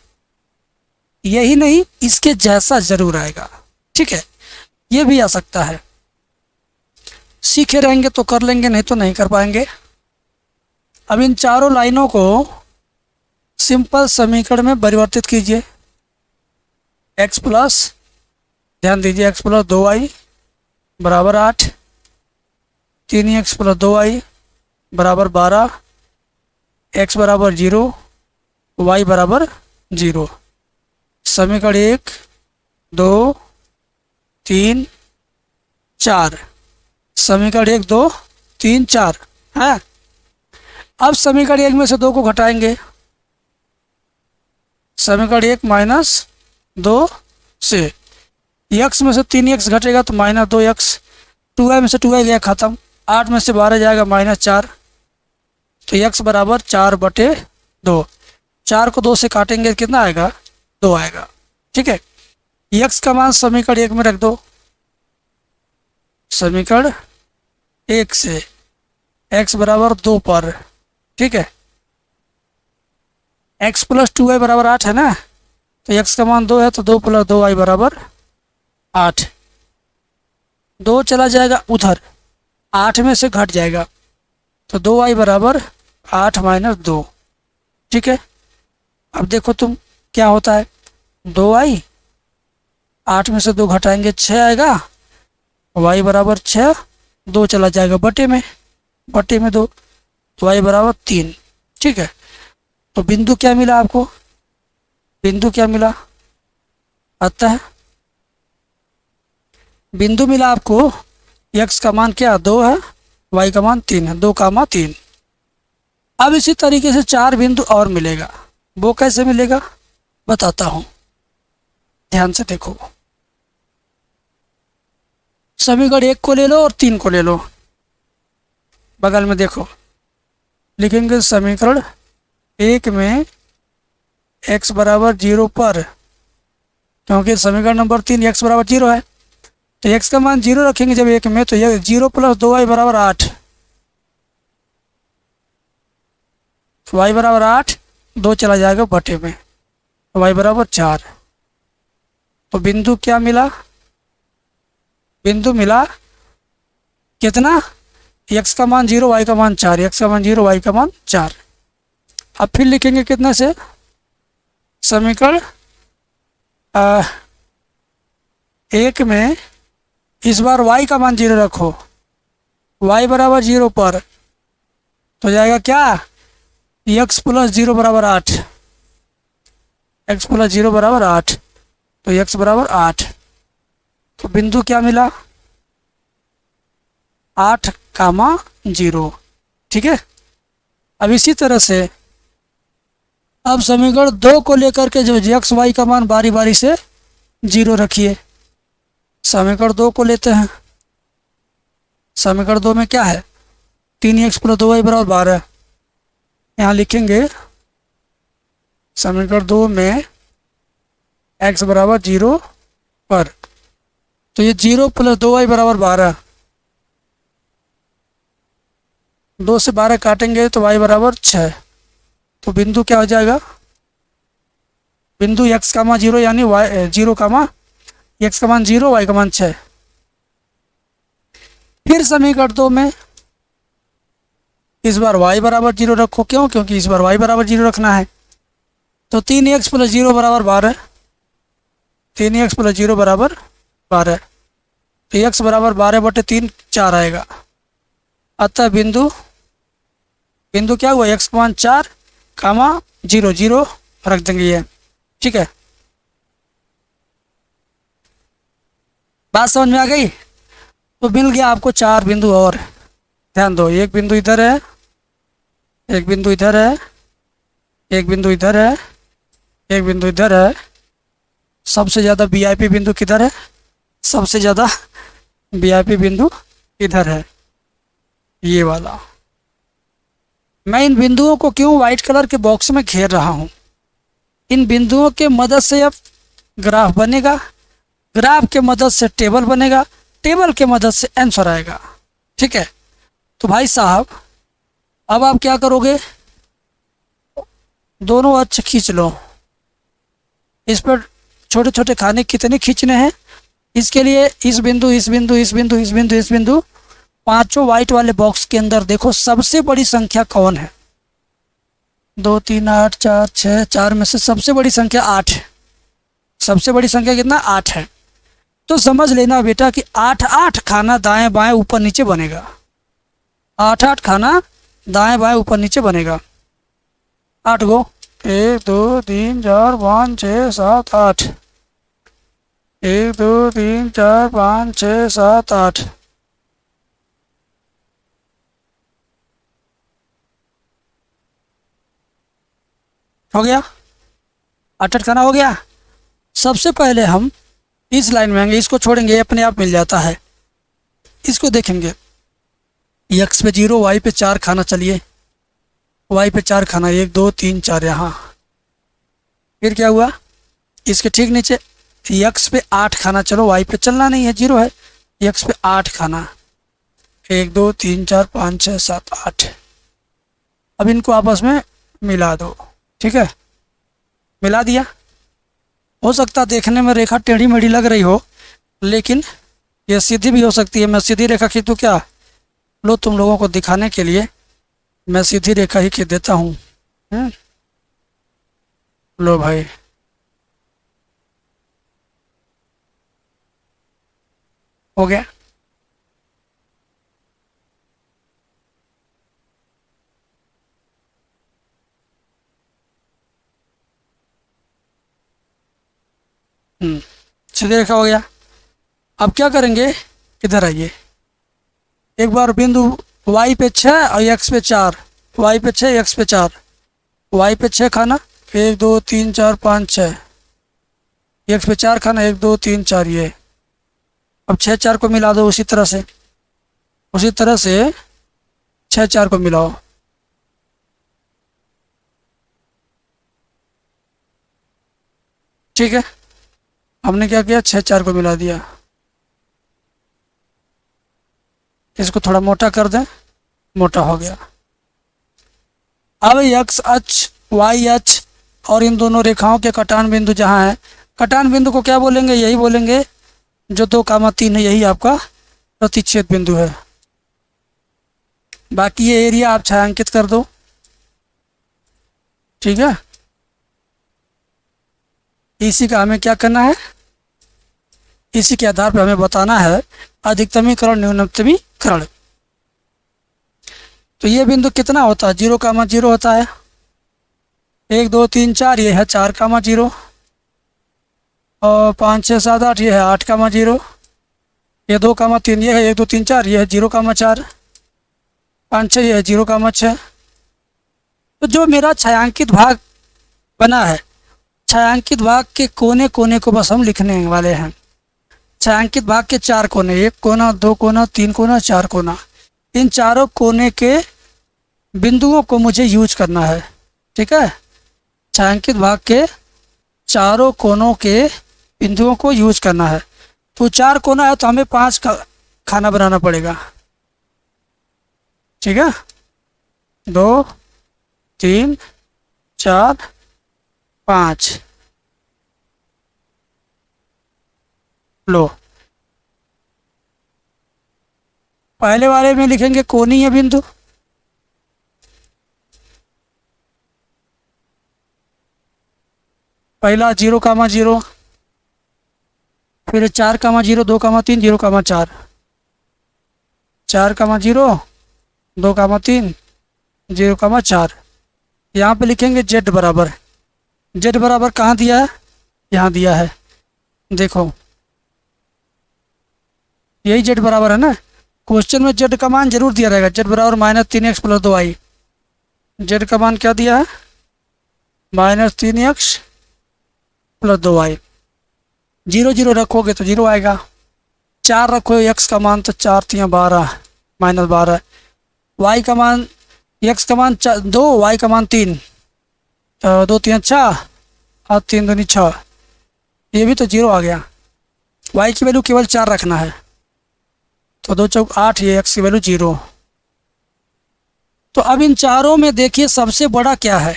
यही नहीं इसके जैसा जरूर आएगा। ठीक है, ये भी आ सकता है। सीखे रहेंगे तो कर लेंगे, नहीं तो नहीं कर पाएंगे। अब इन चारों लाइनों को सिंपल समीकरण में परिवर्तित कीजिए। x प्लस, ध्यान दीजिए, x + 2y बराबर 8, 3x + 2y बराबर 12, x बराबर 0, y बराबर 0। समीकरण 1 2 3 4, समीकरण 1 2 3 4 है। अब समीकरण 1 में से 2 को घटाएंगे, समीकरण 1 - 2 से x में से 3x घटेगा तो -2x, 2y में से 2y गया खत्म, 8 में से 12 जाएगा -4, तो x बराबर 4/2। 4 को 2 से काटेंगे कितना आएगा, 2 आएगा। ठीक है, x का मान समीकरण 1 में रख दो। समीकरण 1 से x बराबर 2 पर, ठीक है, x + 2y बराबर 8 है ना, तो x का मान 2 है, तो 2 + 2y बराबर 8। 2 चला जाएगा उधर, 8 में से घट जाएगा, तो 2y बराबर 8 - 2। ठीक है, अब देखो तुम क्या होता है, 2y, 8 में से 2 घटाएंगे 6 आएगा, y बराबर 6, 2 चला जाएगा बटे में, बटे में 2, तो y बराबर 3। ठीक है, तो बिंदु क्या मिला आपको, बिंदु क्या मिला, अतः बिंदु मिला आपको, x का मान क्या 2 है, y का मान 3 है, 2, 3। अब इसी तरीके से 4 बिंदु और मिलेगा। वो कैसे मिलेगा बताता हूँ, ध्यान से देखो। समीकरण 1 को ले लो और 3 को ले लो, बगल में देखो, लिखेंगे समीकरण 1 में x बराबर 0 पर, क्योंकि समीकरण नंबर 3 x बराबर 0 है, तो x का मान 0 रखेंगे जब 1 में, तो यह 0 + 2y बराबर 8, y बराबर 8, 2 चला जाएगा बटे में, तो y बराबर 4। तो बिंदु क्या मिला, बिंदु मिला कितना, x का मान 0, y का मान 4, x का मान 0, y का मान 4। अब फिर लिखेंगे कितना से, समीकरण 1 में इस बार y का मान 0 रखो, y बराबर 0 पर, तो जाएगा क्या, x + 0 बराबर 8, x + 0 बराबर 8, तो x बराबर 8। तो बिंदु क्या मिला, 8, 0। ठीक है। अब इसी तरह से अब समीकरण 2 को लेकर के जो x y का मान बारी बारी से 0 रखिए। समीकरण 2 को लेते हैं। समीकरण 2 में क्या है, 3x + 2y बराबर 12। यहाँ लिखेंगे समीकरण 2 में x बराबर 0 पर, तो ये 0 + 2y बराबर 12, 2 से 12 काटेंगे तो y बराबर 6। तो बिंदु क्या हो जाएगा, बिंदु x का मान 0 यानी y 0 का मान x का मान 0, y का मान 6। फिर समीकरण 2 में इस बार y बराबर 0 रखो, क्यों, क्योंकि इस बार y बराबर 0 रखना है। तो 3x + 0 बराबर 12, 3x + 0 बराबर 12, तो x बराबर 12 बटे 3 4 आएगा। अतः बिंदु क्या हुआ, x का मान 4, 0 0 रख देंगे ये। ठीक है, बात समझ में आ गई। तो मिल गया आपको 4 बिंदु और। ध्यान दो, एक बिंदु इधर है, एक बिंदु इधर है, एक बिंदु इधर है, एक बिंदु इधर है। सबसे ज़्यादा वीआईपी बिंदु किधर है, सबसे ज़्यादा वीआईपी बिंदु इधर है, ये वाला। मैं इन बिंदुओं को क्यों व्हाइट कलर के बॉक्स में घेर रहा हूँ, इन बिंदुओं के मदद से अब ग्राफ बनेगा, ग्राफ के मदद से टेबल बनेगा, टेबल के मदद से आंसर आएगा। ठीक है। तो भाई साहब अब आप क्या करोगे, दोनों अक्ष खींच लो। इस पर छोटे छोटे खाने कितने खींचने हैं, इसके लिए इस बिंदु, इस बिंदु, इस बिंदु, इस बिंदु, इस बिंदु, पांचों व्हाइट वाले बॉक्स के अंदर देखो सबसे बड़ी संख्या कौन है। 2 3 8 4 6, 4 में से सबसे बड़ी संख्या 8 है। सबसे बड़ी संख्या कितना, 8 है। तो समझ लेना बेटा कि 8 खाना दाएं बाएं ऊपर नीचे बनेगा, 8 खाना दाएं बाएं ऊपर नीचे बनेगा। 8 गो, 1 2 3 4 5 6 7 8, 1 2 3 4 5 6 7 8। हो गया, 8 खाना हो गया। सबसे पहले हम इस लाइन में आएंगे, इसको छोड़ेंगे, ये अपने आप मिल जाता है। इसको देखेंगे, x पे 0, y पे 4 खाना, चलिए y पे 4 खाना, 1 2 3 4 यहाँ। फिर क्या हुआ, इसके ठीक नीचे x पे 8 खाना, चलो y पे चलना नहीं है, 0 है, x पे 8 खाना, 1 2 3 4 5 6 7 8। अब इनको आपस में मिला दो। ठीक है, मिला दिया। हो सकता देखने में रेखा टेढ़ी मेढ़ी लग रही हो, लेकिन ये सीधी भी हो सकती है। मैं सीधी रेखा खींचूं क्या, लो तुम लोगों को दिखाने के लिए मैं सीधी रेखा ही खींच देता हूँ। लो भाई, हो गया। सीधी रेखा हो गया। अब क्या करेंगे, इधर आइए, एक बार बिंदु वाई पे 6 और एक्स पे 4, वाई पे 6 एक्स पे 4, वाई पे 6 खाना 1 2 3 4 5 6, एक्स पे 4 खाना 1 2 3 4 ये। अब 6 4 को मिला दो उसी तरह से, उसी तरह से 6 4 को मिलाओ। ठीक है, हमने क्या किया 6 4 को मिला दिया। इसको थोड़ा मोटा कर दें, मोटा हो गया। अब एक्स अक्ष वाई अक्ष और इन दोनों रेखाओं के कटान बिंदु जहाँ है, कटान बिंदु को क्या बोलेंगे, यही बोलेंगे जो 2,3 है, यही आपका प्रतिच्छेद बिंदु है। बाकी ये एरिया आप छायांकित कर दो। ठीक है, इसी का हमें क्या करना है, इसी के आधार पर हमें बताना है अधिकतमीकरण न्यूनतमीकरण। तो ये बिंदु कितना होता है, 0,0 होता है। 1 2 3 4 ये है 4,0, और 5 6 7 8 ये है 8,0, ये 2,3 ये है 1 2 3 4 ये है 0,4, 5 6 ये है 0,6। तो जो मेरा छायांकित भाग बना है, छायांकित भाग के कोने कोने को बस हम लिखने वाले हैं। छायांकित भाग के 4 कोने, 1 कोना 2 कोना 3 कोना 4 कोना, इन चारों कोने के बिंदुओं को मुझे यूज करना है। ठीक है, छायांकित भाग के चारों कोनों के बिंदुओं को यूज करना है। तो 4 कोना है तो हमें 5 का खाना बनाना पड़ेगा। ठीक है, 2 3 4 5। लो, पहले वाले में लिखेंगे कोणीय बिंदु, पहला 0,0, फिर 4,0 2,3 0,4, 4,0 2,3 0,4। यहाँ पे लिखेंगे जेड बराबर, जेड बराबर कहाँ दिया है, यहाँ दिया है, देखो यही जेड बराबर है ना। क्वेश्चन में जेड का मान जरूर दिया रहेगा, जेड बराबर -3x + 2y। जेड का मान क्या दिया है, -3x + 2y। 0 0 रखोगे तो 0 आएगा, 4 रखो x का मान तो 4 3 12 -12, y का मान, x का मान 2, y का मान 3, 2 3 6 और 3 दूनी 6, ये भी तो 0 आ गया। y की वैल्यू केवल 4 रखना है, तो 2 चौक 8, ये x की वैल्यू 0। तो अब इन चारों में देखिए सबसे बड़ा क्या है,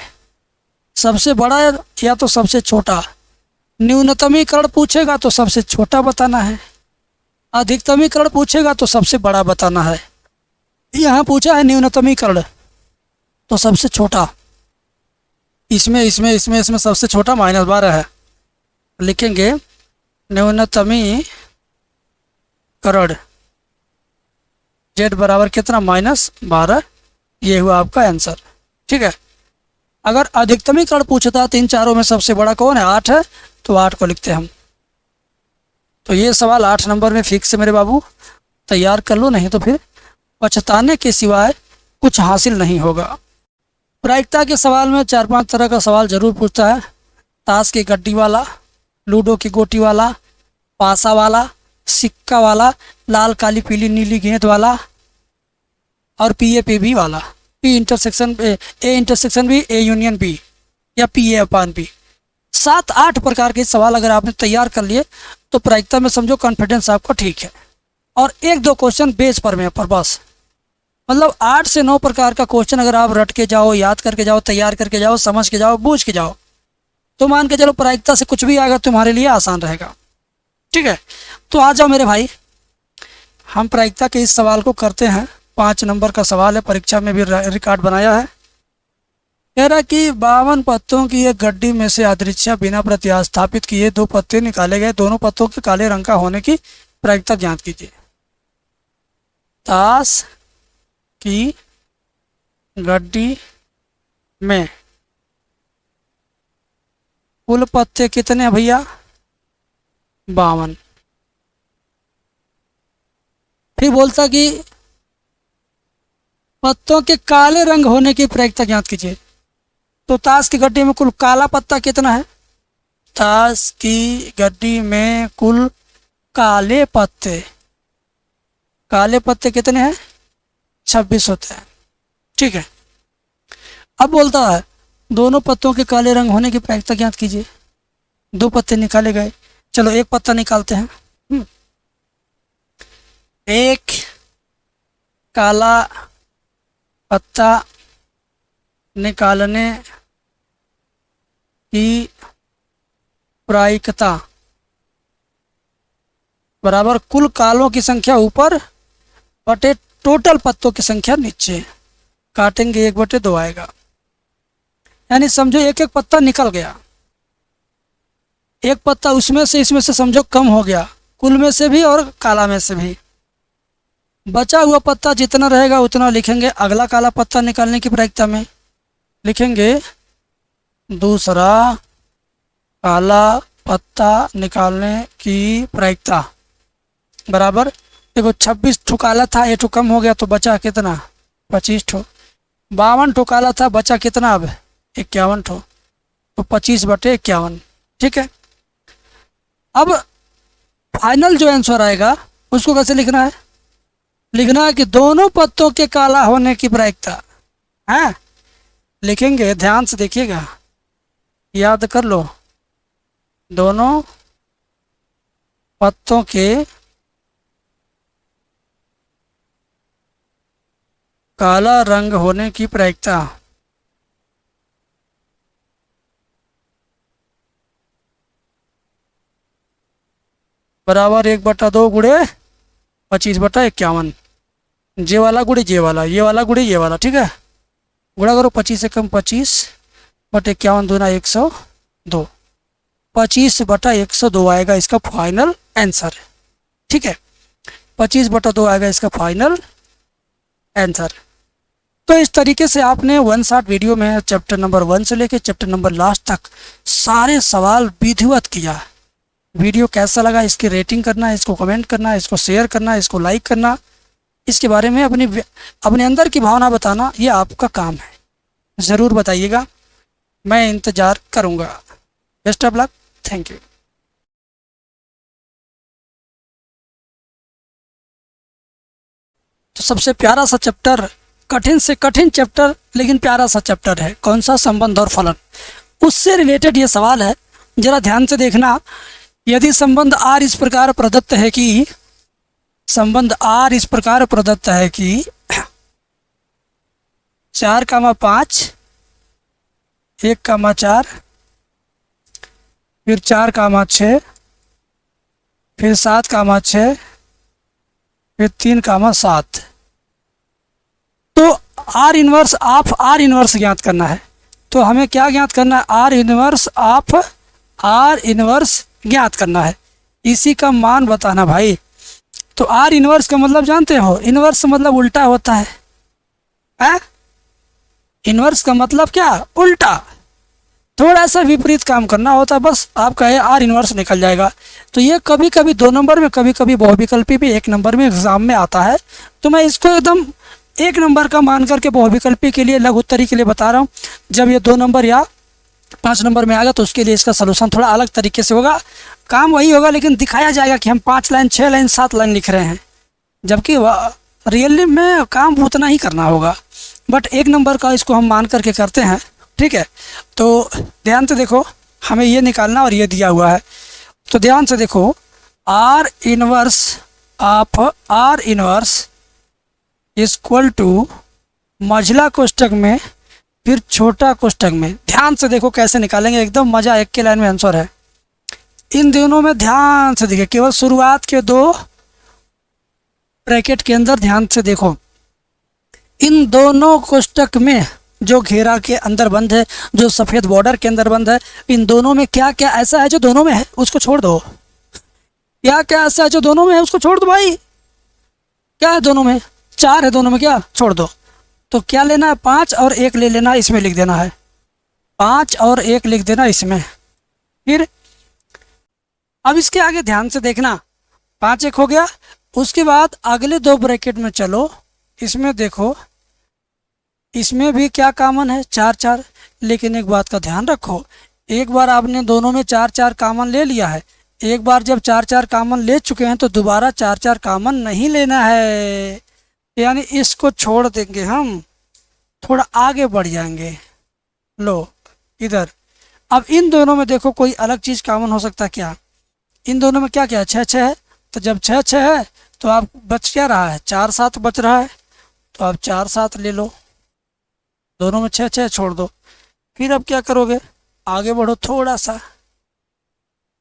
सबसे बड़ा या तो सबसे छोटा। न्यूनतमीकरण पूछेगा तो सबसे छोटा बताना है, अधिकतमीकरण पूछेगा तो सबसे बड़ा बताना है। यहाँ पूछा है न्यूनतमीकरण तो सबसे छोटा, इसमें इसमें इसमें इसमें सबसे छोटा -12 है। लिखेंगे न्यूनतमीकरण जेड बराबर कितना, -12। ये हुआ आपका आंसर। ठीक है, अगर अधिकतमीकरण पूछता तो इन चारों में सबसे बड़ा कौन है, 8 है, तो 8 को लिखते हैं हम। तो ये सवाल 8 नंबर में फिक्स है मेरे बाबू, तैयार कर लो, नहीं तो फिर पछताने के सिवाय कुछ हासिल नहीं होगा। प्रायिकता के सवाल में 4-5 तरह का सवाल जरूर पूछता है। ताश की गड्डी वाला, लूडो की गोटी वाला, पासा वाला, सिक्का वाला, लाल काली पीली नीली गेंद वाला, और PA/PB वाला, P intersection A intersection B, A union B, या PA/B। 7-8 प्रकार के सवाल अगर आपने तैयार कर लिए तो प्रायिकता में समझो कॉन्फिडेंस आपका ठीक है। और 1-2 क्वेश्चन बेस पर में पर बस, मतलब 8 से 9 प्रकार का क्वेश्चन अगर आप रट के जाओ, याद करके जाओ, तैयार करके जाओ, समझ के जाओ, बूझ के जाओ, तो मान के चलो प्रायिकता से कुछ भी आएगा तुम्हारे लिए आसान रहेगा। ठीक है, तो आ जाओ मेरे भाई, हम प्रायिकता के इस सवाल को करते हैं। 5 नंबर का सवाल है, परीक्षा में भी रिकॉर्ड बनाया है। कह रहा कि 52 पत्तों की एक गड्डी में से यादृच्छा बिना प्रतिस्थापित किए 2 पत्ते निकाले गए, दोनों पत्तों के काले रंग का होने की प्रायिकता ज्ञात कीजिए। ताश की गड्डी में कुल पत्ते कितने हैं भैया, 52। फिर बोलता कि पत्तों के काले रंग होने की प्रायिकता ज्ञात कीजिए। तो ताश की गड्डी में कुल काला पत्ता कितना है? ताश की गड्डी में कुल काले पत्ते कितने हैं? 26 होते हैं। ठीक है। अब बोलता है दोनों पत्तों के काले रंग होने की प्रायिकता ज्ञात कीजिए। 2 पत्ते निकाले गए, चलो एक पत्ता निकालते हैं। एक काला पत्ता निकालने की प्रायिकता बराबर कुल कालों की संख्या ऊपर बटे टोटल पत्तों की संख्या नीचे। काटेंगे 1/2 आएगा। यानी समझो एक एक पत्ता निकल गया, एक पत्ता उसमें से इसमें से समझो कम हो गया, कुल में से भी और काला में से भी। बचा हुआ पत्ता जितना रहेगा उतना लिखेंगे अगला काला पत्ता निकालने की प्रायिकता में। लिखेंगे दूसरा काला पत्ता निकालने की प्रायिकता बराबर, देखो 26 ठो काला था, 1 ठो कम हो गया तो बचा कितना? 25 ठो। 52 ठो काला था, बचा कितना अब? 51 ठो। तो 25/51। ठीक है। अब फाइनल जो आंसर आएगा उसको कैसे लिखना है? लिखना है कि दोनों पत्तों के काला होने की प्रायिकता है। लिखेंगे, ध्यान से देखिएगा, याद कर लो, दोनों पत्तों के काला रंग होने की प्रायिकता बराबर 1/2 गुणे 25/51। जे वाला गुणे जे वाला, ये वाला गुणे ये वाला। ठीक है। गुणा करो 25 से कम 25/51 दूना 102। 25/102 आएगा इसका फाइनल आंसर। ठीक है। 25/2 आएगा इसका फाइनल आंसर। तो इस तरीके से आपने 1 शॉट वीडियो में चैप्टर नंबर 1 से लेकर चैप्टर नंबर लास्ट तक सारे सवाल विधिवत किया। वीडियो कैसा लगा इसकी रेटिंग करना, इसको कमेंट करना, इसको शेयर करना, इसको लाइक करना, इसके बारे में अपने अंदर की भावना बताना, ये आपका काम है। ज़रूर बताइएगा, मैं इंतज़ार करूँगा। Best of luck. Thank you. तो सबसे प्यारा सा चैप्टर, कठिन से कठिन चैप्टर लेकिन प्यारा सा चैप्टर है, कौन सा? संबंध और फलन। उससे रिलेटेड ये सवाल है, जरा ध्यान से देखना। यदि संबंध आर इस प्रकार प्रदत्त है कि 4,5 1,4 फिर 4,6 फिर 7,6 फिर 3,7, तो are inverse of r inverse ज्ञात करना है। तो हमें क्या ज्ञात करना है? Are inverse of r inverse ज्ञात करना है। इसी का मान बताना भाई। तो आर इनवर्स का मतलब जानते हो? इनवर्स मतलब उल्टा होता है। इनवर्स का मतलब क्या? उल्टा। थोड़ा सा विपरीत काम करना होता है, बस आपका है आर इनवर्स निकल जाएगा। तो ये कभी कभी 2 नंबर में, कभी कभी बहुविकल्पी भी 1 नंबर में एग्जाम में आता है। तो मैं इसको एकदम 1 नंबर का मान करके बहुविकल्पी के लिए, लघु उत्तरी के लिए बता रहा हूँ। जब ये 2 नंबर या 5 नंबर में आएगा तो उसके लिए इसका सलूशन थोड़ा अलग तरीके से होगा। काम वही होगा लेकिन दिखाया जाएगा कि हम 5 लाइन 6 लाइन 7 लाइन लिख रहे हैं, जबकि रियली में काम उतना ही करना होगा। बट 1 नंबर का इसको हम मान करके करते हैं। ठीक है। तो ध्यान से देखो, हमें ये निकालना और ये दिया हुआ है। तो ध्यान से देखो, r inverse of r inverse equal to मझला कोष्टक में फिर छोटा कोष्टक में। ध्यान से देखो कैसे निकालेंगे, एकदम मज़ा, एक के लाइन में आंसर है। इन दोनों में ध्यान से देखिए, केवल शुरुआत के 2 ब्रैकेट के अंदर ध्यान से देखो। इन दोनों कोष्टक में जो घेरा के अंदर बंद है, जो सफ़ेद बॉर्डर के अंदर बंद है, इन दोनों में क्या क्या ऐसा है जो दोनों में है उसको छोड़ दो। क्या क्या ऐसा है जो दोनों में है उसको छोड़ दो भाई। क्या है दोनों में? 4 है दोनों में, क्या छोड़ दो। तो क्या लेना है? 5 और 1 ले लेना, इसमें लिख देना है। 5 और 1 लिख देना इसमें। फिर अब इसके आगे ध्यान से देखना, 5 1 हो गया। उसके बाद अगले 2 ब्रैकेट में चलो, इसमें देखो इसमें भी क्या कॉमन है, चार चार। लेकिन एक बात का ध्यान रखो, एक बार आपने दोनों में चार चार कॉमन ले लिया है, एक बार जब चार चार कॉमन ले चुके हैं तो दोबारा चार चार कॉमन नहीं लेना है, यानी इसको छोड़ देंगे हम, थोड़ा आगे बढ़ जाएंगे। लो इधर, अब इन दोनों में देखो कोई अलग चीज़ कॉमन हो सकता है क्या? इन दोनों में क्या क्या, छः छः है, तो जब छः छः है तो आप बच क्या रहा है, चार सात बच रहा है, तो आप चार सात ले लो, दोनों में छः छः छोड़ दो। फिर अब क्या करोगे, आगे बढ़ो थोड़ा सा,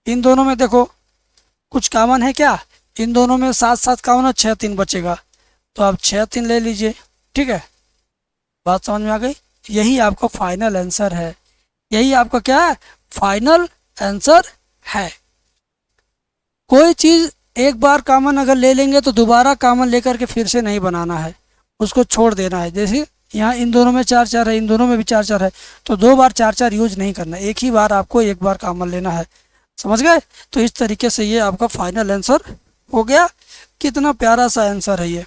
इन दोनों में देखो कुछ कॉमन है क्या, इन दोनों में सात सात कॉमन है, छः तीन बचेगा, तो आप छः तीन ले लीजिए। ठीक है, बात समझ में आ गई? यही आपका फाइनल आंसर है, यही आपका क्या है, फाइनल आंसर है। कोई चीज़ एक बार कॉमन अगर ले लेंगे तो दोबारा कॉमन लेकर के फिर से नहीं बनाना है, उसको छोड़ देना है। जैसे यहाँ इन दोनों में चार चार है, इन दोनों में भी चार चार है, तो दो बार चार चार यूज नहीं करना, एक ही बार आपको एक बार कॉमन लेना है। समझ गए? तो इस तरीके से ये आपका फाइनल आंसर हो गया। कितना प्यारा सा आंसर है ये।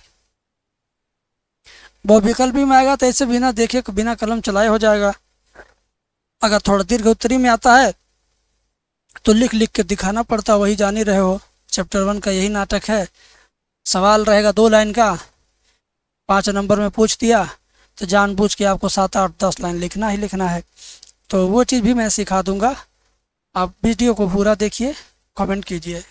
वो विकल्पी में आएगा तो ऐसे बिना देखे बिना कलम चलाए हो जाएगा। अगर थोड़ा दीर्घ उत्तरी में आता है तो लिख लिख के दिखाना पड़ता, वही जान ही रहे हो, चैप्टर 1 का यही नाटक है। सवाल रहेगा 2 लाइन का, 5 नंबर में पूछ दिया तो जानबूझ के आपको 7 8 10 लाइन लिखना ही लिखना है। तो वो चीज़ भी मैं सिखा दूंगा, आप वीडियो को पूरा देखिए, कमेंट कीजिए।